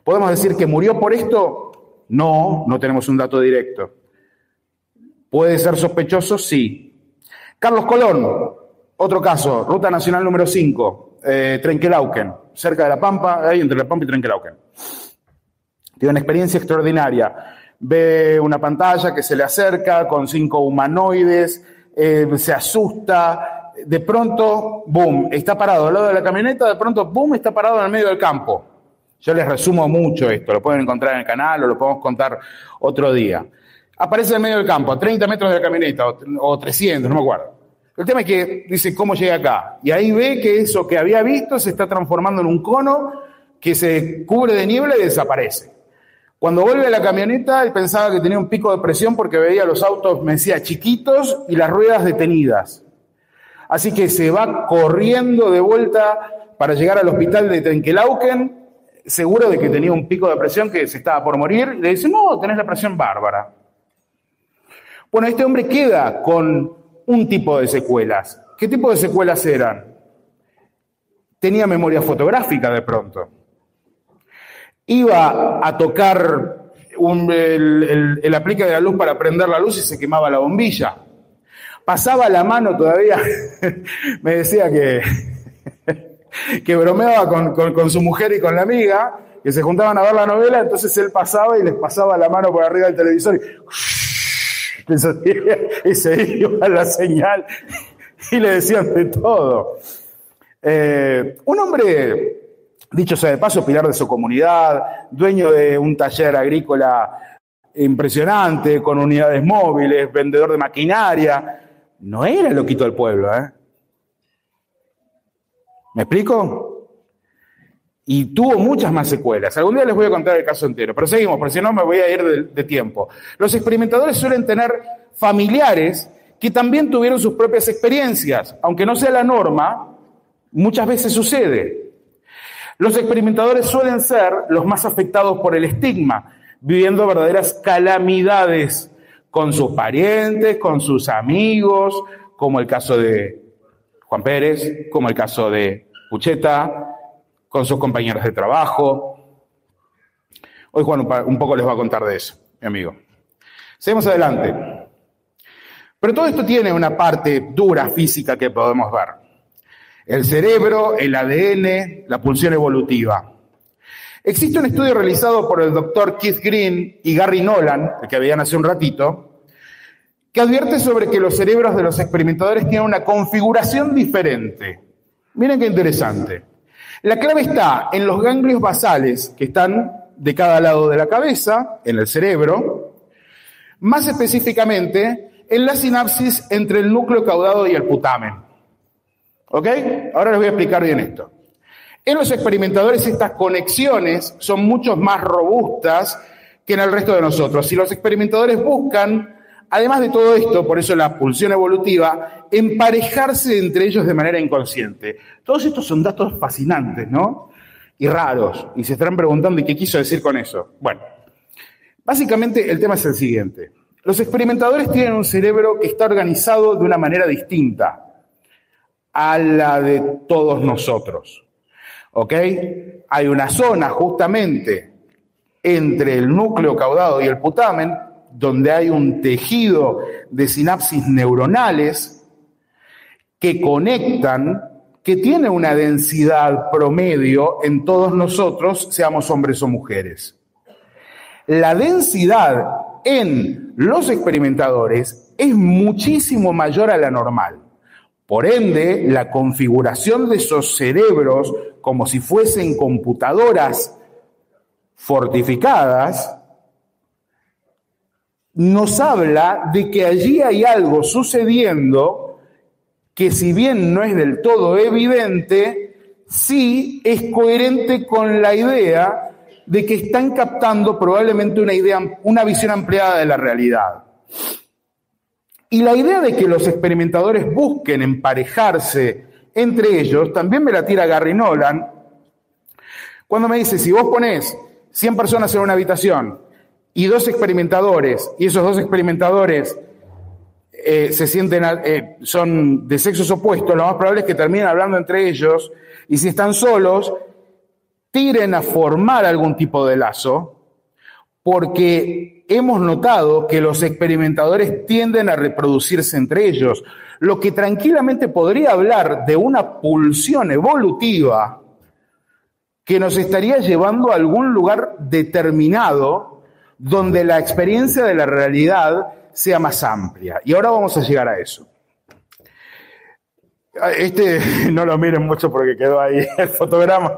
¿Podemos decir que murió por esto? No, no tenemos un dato directo. ¿Puede ser sospechoso? Sí. Carlos Colón, otro caso, Ruta Nacional número 5, Trenquelauquen, cerca de La Pampa, ahí entre La Pampa y Trenquelauquen. Tiene una experiencia extraordinaria. Ve una pantalla que se le acerca con 5 humanoides, se asusta, de pronto, boom, está parado al lado de la camioneta, de pronto, boom, está parado en el medio del campo. Yo les resumo mucho esto, lo pueden encontrar en el canal o lo podemos contar otro día. Aparece en el medio del campo, a 30 metros de la camioneta, o 300, no me acuerdo. El tema es que dice, ¿cómo llega acá? Y ahí ve que eso que había visto se está transformando en un cono que se cubre de niebla y desaparece. Cuando vuelve a la camioneta, él pensaba que tenía un pico de presión porque veía los autos, me decía, chiquitos y las ruedas detenidas. Así que se va corriendo de vuelta para llegar al hospital de Trenquelauquen, seguro de que tenía un pico de presión, que se estaba por morir, y le dice, no, tenés la presión bárbara. Bueno, este hombre queda con un tipo de secuelas. ¿Qué tipo de secuelas eran? tenía memoria fotográfica de pronto. Iba a tocar el aplique de la luz para prender la luz y se quemaba la bombilla. Pasaba la mano todavía, me decía que bromeaba con su mujer y con la amiga, que se juntaban a ver la novela, entonces él pasaba y les pasaba la mano por arriba del televisor y se iba la señal y le decían de todo. Un hombre, dicho sea de paso, pilar de su comunidad, dueño de un taller agrícola impresionante, con unidades móviles, vendedor de maquinaria, no era el loquito del pueblo, ¿eh? ¿Me explico? Y tuvo muchas más secuelas. Algún día les voy a contar el caso entero, pero seguimos, porque si no me voy a ir de tiempo. Los experimentadores suelen tener familiares que también tuvieron sus propias experiencias. Aunque no sea la norma, muchas veces sucede. Los experimentadores suelen ser los más afectados por el estigma, viviendo verdaderas calamidades con sus parientes, con sus amigos, como el caso de Juan Pérez, como el caso de Pucheta, con sus compañeros de trabajo. Hoy Juan un poco les va a contar de eso, mi amigo. Seguimos adelante. Pero todo esto tiene una parte dura física que podemos ver. El cerebro, el ADN, la pulsión evolutiva. Existe un estudio realizado por el doctor Keith Green y Gary Nolan, el que veían hace un ratito, que advierte sobre que los cerebros de los experimentadores tienen una configuración diferente. Miren qué interesante. La clave está en los ganglios basales, que están de cada lado de la cabeza, en el cerebro, más específicamente en la sinapsis entre el núcleo caudado y el putamen. ¿Ok? Ahora les voy a explicar bien esto. En los experimentadores estas conexiones son mucho más robustas que en el resto de nosotros. Si los experimentadores buscan, además de todo esto, por eso la pulsión evolutiva, emparejarse entre ellos de manera inconsciente. Todos estos son datos fascinantes, ¿no? Y raros. Y se estarán preguntando, ¿y qué quiso decir con eso? Bueno, básicamente el tema es el siguiente. Los experimentadores tienen un cerebro que está organizado de una manera distinta a la de todos nosotros. ¿Ok? Hay una zona justamente entre el núcleo caudado y el putamen donde hay un tejido de sinapsis neuronales que conectan, que tiene una densidad promedio en todos nosotros, seamos hombres o mujeres. La densidad en los experimentadores es muchísimo mayor a la normal. Por ende, la configuración de esos cerebros, como si fuesen computadoras fortificadas, nos habla de que allí hay algo sucediendo que, si bien no es del todo evidente, sí es coherente con la idea de que están captando probablemente una visión ampliada de la realidad. Y la idea de que los experimentadores busquen emparejarse entre ellos, también me la tira Gary Nolan, cuando me dice, si vos ponés 100 personas en una habitación y 2 experimentadores, y esos 2 experimentadores son de sexos opuestos, lo más probable es que terminen hablando entre ellos, y si están solos, tiren a formar algún tipo de lazo, porque hemos notado que los experimentadores tienden a reproducirse entre ellos, lo que tranquilamente podría hablar de una pulsión evolutiva que nos estaría llevando a algún lugar determinado donde la experiencia de la realidad sea más amplia. Y ahora vamos a llegar a eso. No lo miren mucho porque quedó ahí el fotograma.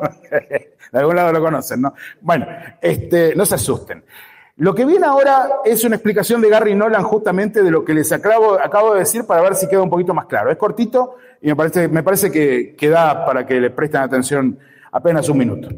De algún lado lo conocen, ¿no? Bueno, no se asusten. Lo que viene ahora es una explicación de Gary Nolan justamente de lo que les acabo de decir para ver si queda un poquito más claro. Es cortito y me parece que da para que le presten atención apenas un minuto.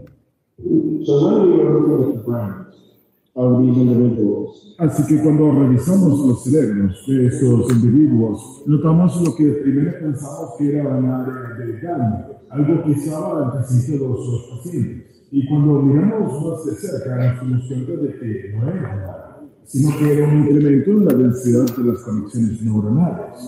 Así que cuando revisamos los cerebros de estos individuos, notamos lo que primero pensamos que era una área de daño, algo que usaba en casi todos los pacientes. Y cuando miramos más de cerca, nos dimos cuenta de que no era nada, sino que era un incremento en la densidad de las conexiones neuronales.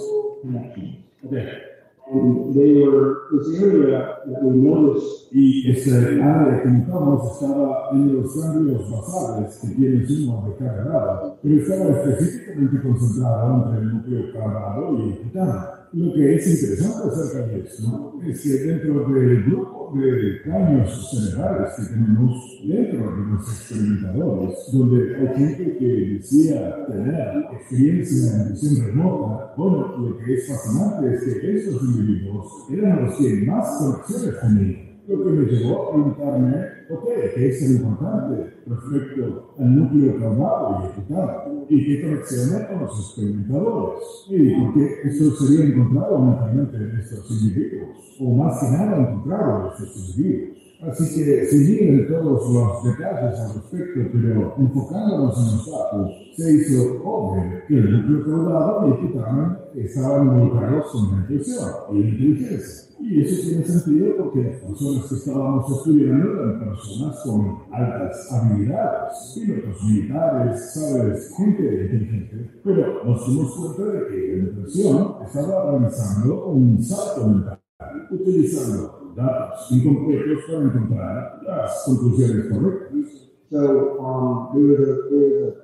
And they were, this area that we noticed, y este área que notamos estaba en los ganglios basales que tienen suma de carga grave, pero estaba específicamente concentrado entre el núcleo caudado y el pitano. Lo que es interesante acerca de esto es que dentro del grupo de daños cerebrales que tenemos dentro de los experimentadores, donde hay gente que decía tener experiencia en visión remota, bueno, lo que es fascinante es que estos individuos eran los que más conexiones tenían. Lo que me llevó a preguntarme, ¿qué es tan importante respecto al núcleo caudado y el pitano? ¿Y qué conexiones con los experimentadores? ¿Y por qué esto sería encontrado únicamente en estos individuos? O más que nada encontrado en estos individuos. Así que, sin ir en todos los detalles al respecto, pero enfocándonos en los datos, se hizo obvio que el núcleo caudado y el pitano estaban involucrados con la intuición y la inteligencia. Y eso tiene sentido porque las personas que estábamos estudiando eran personas con altas habilidades, pilotos militares, sabes, gente inteligente. Pero nos dimos cuenta de que la impresión estaba realizando un salto mental, utilizando datos incompletos para encontrar las conclusiones correctas. So there was a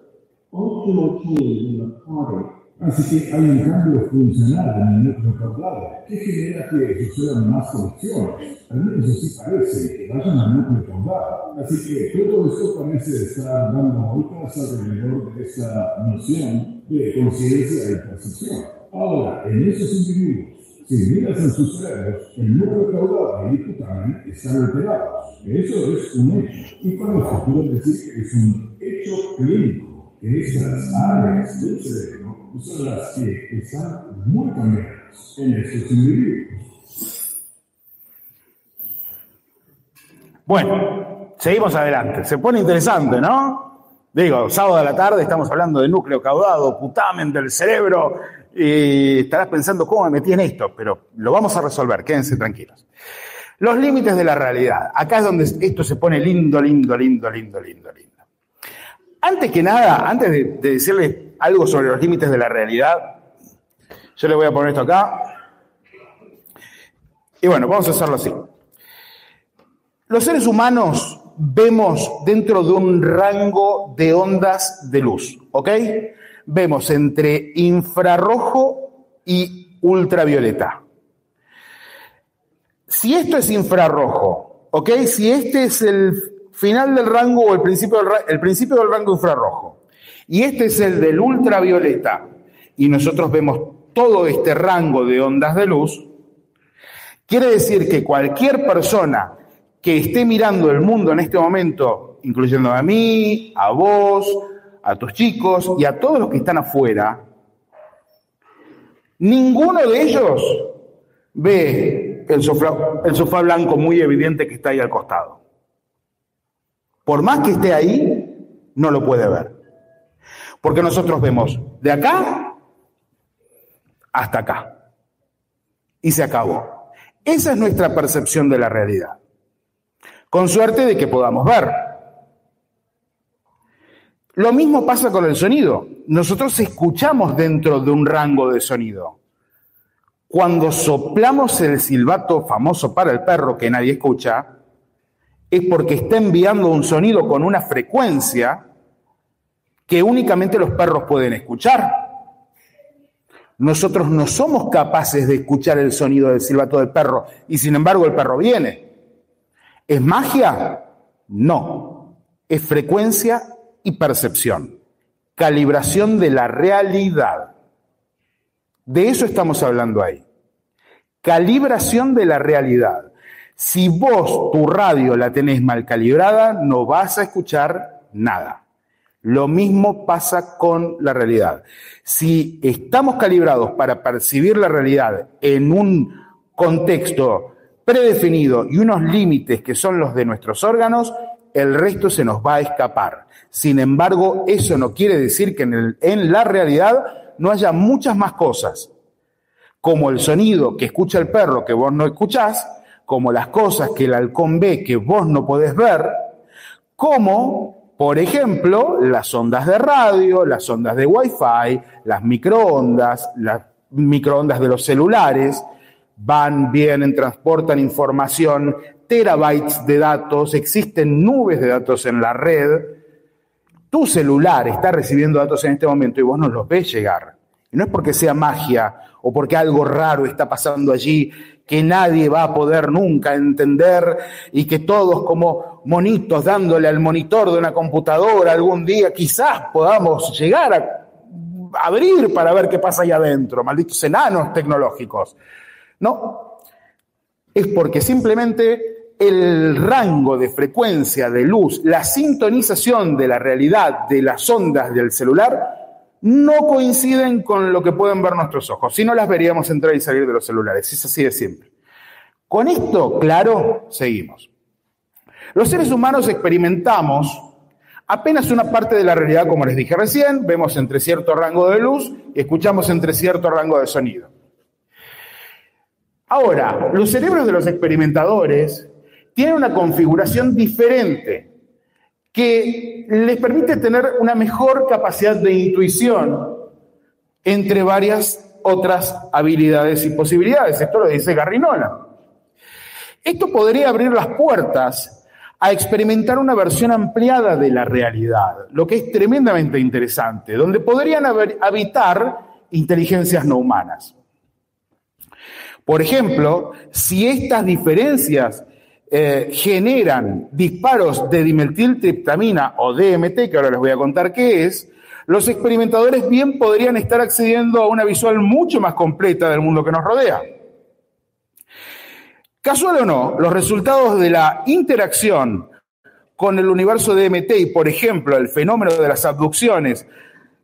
functional change in the pattern. Así que hay un cambio funcional en el núcleo caudado que genera que sucedan más conexiones. Al menos así parece que vayan al núcleo caudado. Así que todo esto parece estar dando vueltas alrededor de esa noción de conciencia y percepción. Ahora, en esos individuos, si miras en sus cerebros, el núcleo caudado y el pitano están alterados. Eso es un hecho. Y con esto puedo decir que es un hecho clínico. Que estas áreas del cerebro son las que están muy cambiadas en estos individuos. Bueno, seguimos adelante. Se pone interesante, ¿no? Digo, sábado a la tarde estamos hablando de núcleo caudado, putamen del cerebro, y estarás pensando cómo me metí en esto, pero lo vamos a resolver, quédense tranquilos. Los límites de la realidad. Acá es donde esto se pone lindo. Antes que nada, antes de decirles algo sobre los límites de la realidad, yo le voy a poner esto acá. Y bueno, vamos a hacerlo así. Los seres humanos vemos dentro de un rango de ondas de luz, ¿ok? Vemos entre infrarrojo y ultravioleta. Si esto es infrarrojo, ¿ok? Si este es el final del rango o el principio del rango infrarrojo, y este es el del ultravioleta, y nosotros vemos todo este rango de ondas de luz, quiere decir que cualquier persona que esté mirando el mundo en este momento, incluyendo a mí, a vos, a tus chicos y a todos los que están afuera, ninguno de ellos ve el sofá blanco muy evidente que está ahí al costado. Por más que esté ahí, no lo puede ver. Porque nosotros vemos de acá hasta acá. Y se acabó. Esa es nuestra percepción de la realidad. Con suerte de que podamos ver. Lo mismo pasa con el sonido. Nosotros escuchamos dentro de un rango de sonido. Cuando soplamos el silbato famoso para el perro que nadie escucha, es porque está enviando un sonido con una frecuencia que únicamente los perros pueden escuchar. Nosotros no somos capaces de escuchar el sonido del silbato del perro y sin embargo el perro viene. ¿Es magia? No. Es frecuencia y percepción. Calibración de la realidad. De eso estamos hablando ahí. Calibración de la realidad. Si vos, tu radio, la tenés mal calibrada, no vas a escuchar nada. Lo mismo pasa con la realidad. Si estamos calibrados para percibir la realidad en un contexto predefinido y unos límites que son los de nuestros órganos, el resto se nos va a escapar. Sin embargo, eso no quiere decir que en la realidad no haya muchas más cosas, como el sonido que escucha el perro que vos no escuchás, como las cosas que el halcón ve que vos no podés ver, como, por ejemplo, las ondas de radio, las ondas de Wi-Fi, las microondas de los celulares. van, vienen, transportan información, terabytes de datos, existen nubes de datos en la red. Tu celular está recibiendo datos en este momento y vos no los ves llegar. Y no es porque sea magia o porque algo raro está pasando allí que nadie va a poder nunca entender y que todos como monitos dándole al monitor de una computadora algún día quizás podamos llegar a abrir para ver qué pasa ahí adentro, malditos enanos tecnológicos. No, es porque simplemente el rango de frecuencia de luz, la sintonización de la realidad de las ondas del celular no coinciden con lo que pueden ver nuestros ojos. Si no, las veríamos entrar y salir de los celulares. Es así de simple. Con esto, claro, seguimos. Los seres humanos experimentamos apenas una parte de la realidad, como les dije recién. Vemos entre cierto rango de luz y escuchamos entre cierto rango de sonido. Ahora, los cerebros de los experimentadores tienen una configuración diferente que les permite tener una mejor capacidad de intuición entre varias otras habilidades y posibilidades. Esto lo dice Gary Nolan. Esto podría abrir las puertas a experimentar una versión ampliada de la realidad, lo que es tremendamente interesante, donde podrían habitar inteligencias no humanas. Por ejemplo, si estas diferencias generan disparos de dimetiltriptamina o DMT, que ahora les voy a contar qué es, los experimentadores bien podrían estar accediendo a una visual mucho más completa del mundo que nos rodea. Casual o no, los resultados de la interacción con el universo DMT y, por ejemplo, el fenómeno de las abducciones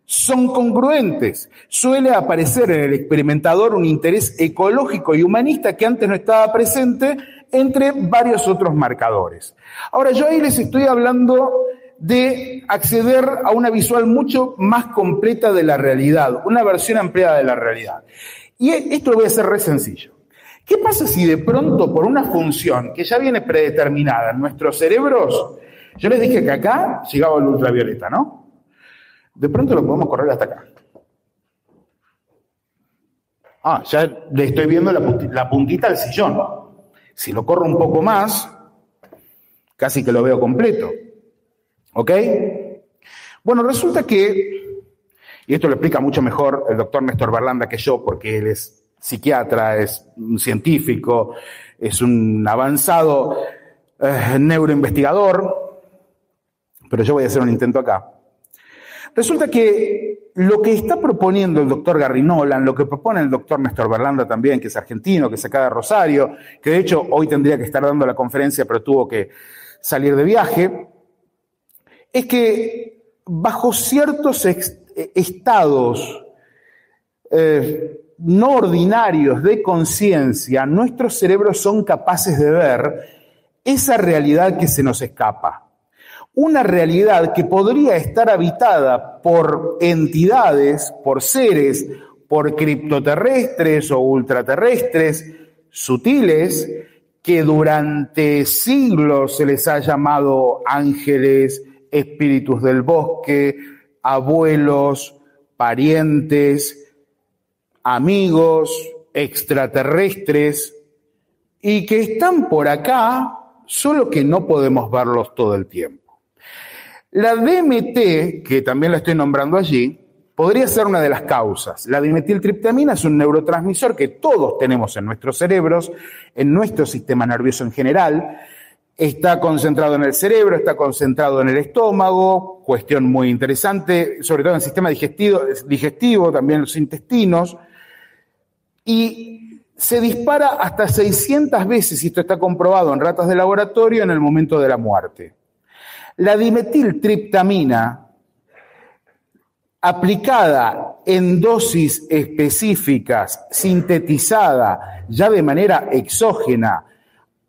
son congruentes. Suele aparecer en el experimentador un interés ecológico y humanista que antes no estaba presente entre varios otros marcadores. Ahora, yo ahí les estoy hablando de acceder a una visual mucho más completa de la realidad, una versión ampliada de la realidad. Y esto lo voy a hacer re sencillo. ¿Qué pasa si de pronto, por una función que ya viene predeterminada en nuestros cerebros, yo les dije que acá llegaba el ultravioleta, ¿no? De pronto lo podemos correr hasta acá. Ya le estoy viendo la puntita del sillón. Si lo corro un poco más, casi que lo veo completo. ¿Ok? Bueno, resulta que, y esto lo explica mucho mejor el doctor Néstor Berlanda que yo, porque él es psiquiatra, es un científico, es un avanzado neuroinvestigador, pero yo voy a hacer un intento acá. Resulta que lo que está proponiendo el doctor Gary Nolan, lo que propone el doctor Néstor Berlanda también, que es argentino, que es acá de Rosario, que de hecho hoy tendría que estar dando la conferencia, pero tuvo que salir de viaje, es que bajo ciertos estados no ordinarios de conciencia, nuestros cerebros son capaces de ver esa realidad que se nos escapa. Una realidad que podría estar habitada por entidades, por seres, por criptoterrestres o ultraterrestres sutiles, que durante siglos se les ha llamado ángeles, espíritus del bosque, abuelos, parientes, amigos, extraterrestres, y que están por acá, solo que no podemos verlos todo el tiempo. La DMT, que también la estoy nombrando allí, podría ser una de las causas. La dimetiltriptamina es un neurotransmisor que todos tenemos en nuestros cerebros, en nuestro sistema nervioso en general. Está concentrado en el cerebro, está concentrado en el estómago, cuestión muy interesante, sobre todo en el sistema digestivo, también en los intestinos, y se dispara hasta 600 veces, y esto está comprobado en ratas de laboratorio, en el momento de la muerte. La dimetiltriptamina, aplicada en dosis específicas, sintetizada ya de manera exógena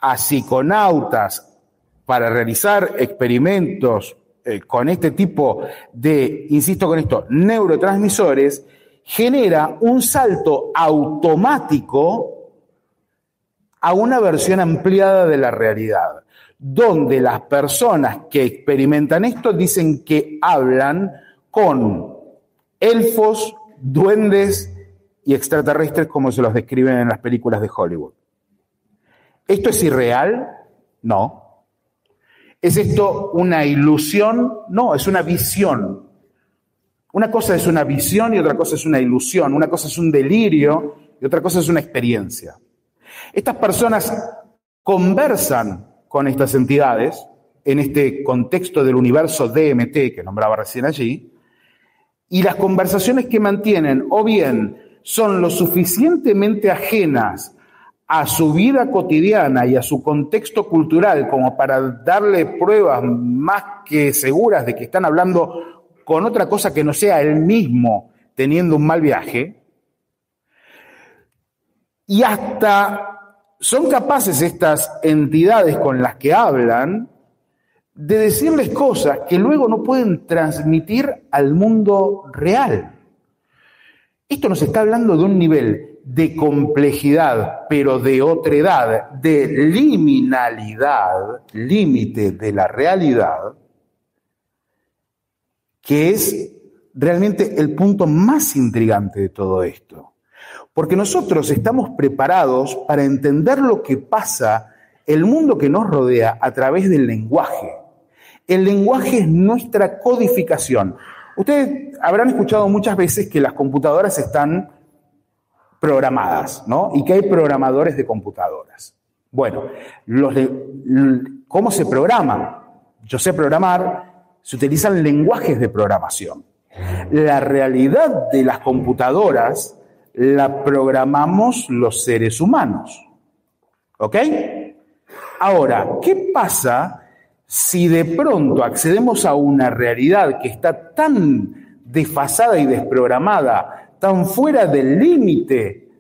a psiconautas para realizar experimentos con este tipo de, insisto con esto, neurotransmisores, genera un salto automático a una versión ampliada de la realidad, donde las personas que experimentan esto dicen que hablan con elfos, duendes y extraterrestres como se los describen en las películas de Hollywood. ¿Esto es irreal? No. ¿Es esto una ilusión? No, es una visión. Una cosa es una visión y otra cosa es una ilusión. Una cosa es un delirio y otra cosa es una experiencia. Estas personas conversan con estas entidades en este contexto del universo DMT que nombraba recién allí, y las conversaciones que mantienen o bien son lo suficientemente ajenas a su vida cotidiana y a su contexto cultural como para darle pruebas más que seguras de que están hablando con otra cosa que no sea él mismo teniendo un mal viaje, y hasta son capaces estas entidades con las que hablan de decirles cosas que luego no pueden transmitir al mundo real. Esto nos está hablando de un nivel de complejidad, pero de otredad, de liminalidad, límite de la realidad, que es realmente el punto más intrigante de todo esto. Porque nosotros estamos preparados para entender lo que pasa, el mundo que nos rodea, a través del lenguaje. El lenguaje es nuestra codificación. Ustedes habrán escuchado muchas veces que las computadoras están programadas, ¿no? Y que hay programadores de computadoras. Bueno, ¿cómo se programa? Yo sé programar, se utilizan lenguajes de programación. La realidad de las computadoras la programamos los seres humanos. ¿Ok? Ahora, ¿qué pasa si de pronto accedemos a una realidad que está tan desfasada y desprogramada, tan fuera del límite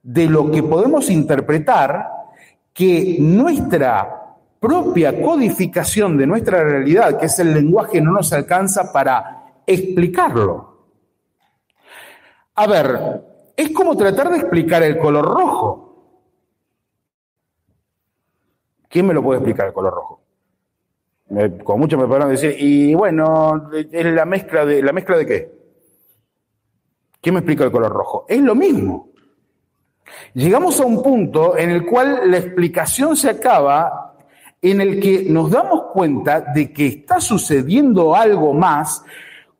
de lo que podemos interpretar, que nuestra propia codificación de nuestra realidad, que es el lenguaje, no nos alcanza para explicarlo? A ver, es como tratar de explicar el color rojo. ¿Quién me lo puede explicar el color rojo? Con mucho me podrán decir, y bueno, ¿es la mezcla de qué? ¿Quién me explica el color rojo? Es lo mismo. Llegamos a un punto en el cual la explicación se acaba, en el que nos damos cuenta de que está sucediendo algo más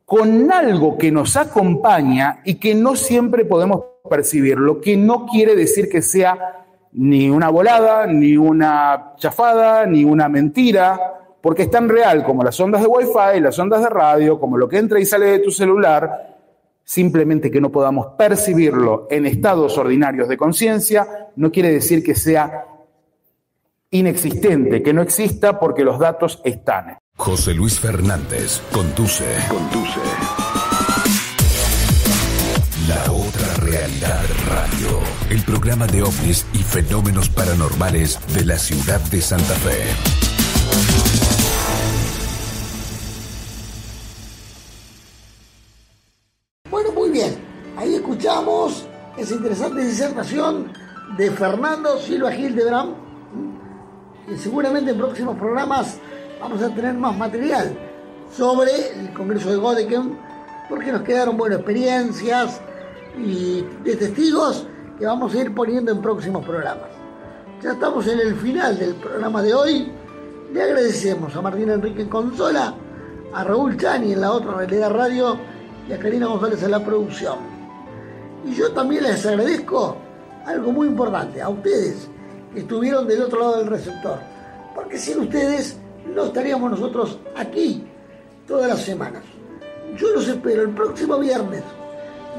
con algo que nos acompaña y que no siempre podemos percibir, lo que no quiere decir que sea ni una volada, ni una chafada, ni una mentira, porque es tan real como las ondas de Wi-Fi, las ondas de radio, como lo que entra y sale de tu celular. Simplemente que no podamos percibirlo en estados ordinarios de conciencia no quiere decir que sea inexistente, que no exista, porque los datos están. José Luis Fernández conduce. La Otra Realidad Radio, el programa de ovnis y fenómenos paranormales de la ciudad de Santa Fe. Bueno, muy bien. Ahí escuchamos esa interesante disertación de Fernando Silva Hildebrand, que seguramente en próximos programas vamos a tener más material sobre el Congreso de Göttingen, porque nos quedaron buenas experiencias y de testigos que vamos a ir poniendo en próximos programas. Ya estamos en el final del programa de hoy. Le agradecemos a Martín Enrique Consola, a Raúl Chani en La Otra Realidad Radio y a Karina González en la producción. Y yo también les agradezco algo muy importante, a ustedes que estuvieron del otro lado del receptor, porque sin ustedes no estaríamos nosotros aquí todas las semanas. Yo los espero el próximo viernes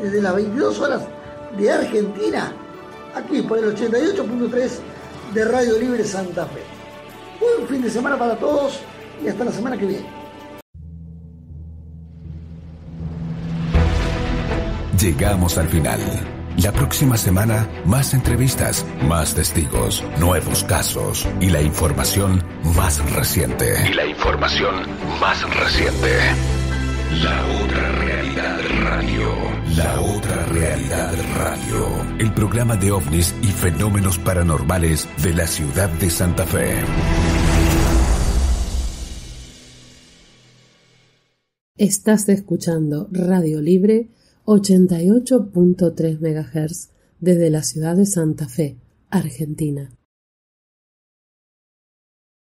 desde las 22 horas de Argentina, aquí por el 88.3 de Radio Libre Santa Fe. Buen fin de semana para todos y hasta la semana que viene. Llegamos al final. La próxima semana, más entrevistas, más testigos, nuevos casos y la información más reciente. La Otra Realidad Radio. La Otra Realidad Radio. El programa de ovnis y fenómenos paranormales de la ciudad de Santa Fe. Estás escuchando Radio Libre, 88.3 MHz desde la ciudad de Santa Fe, Argentina.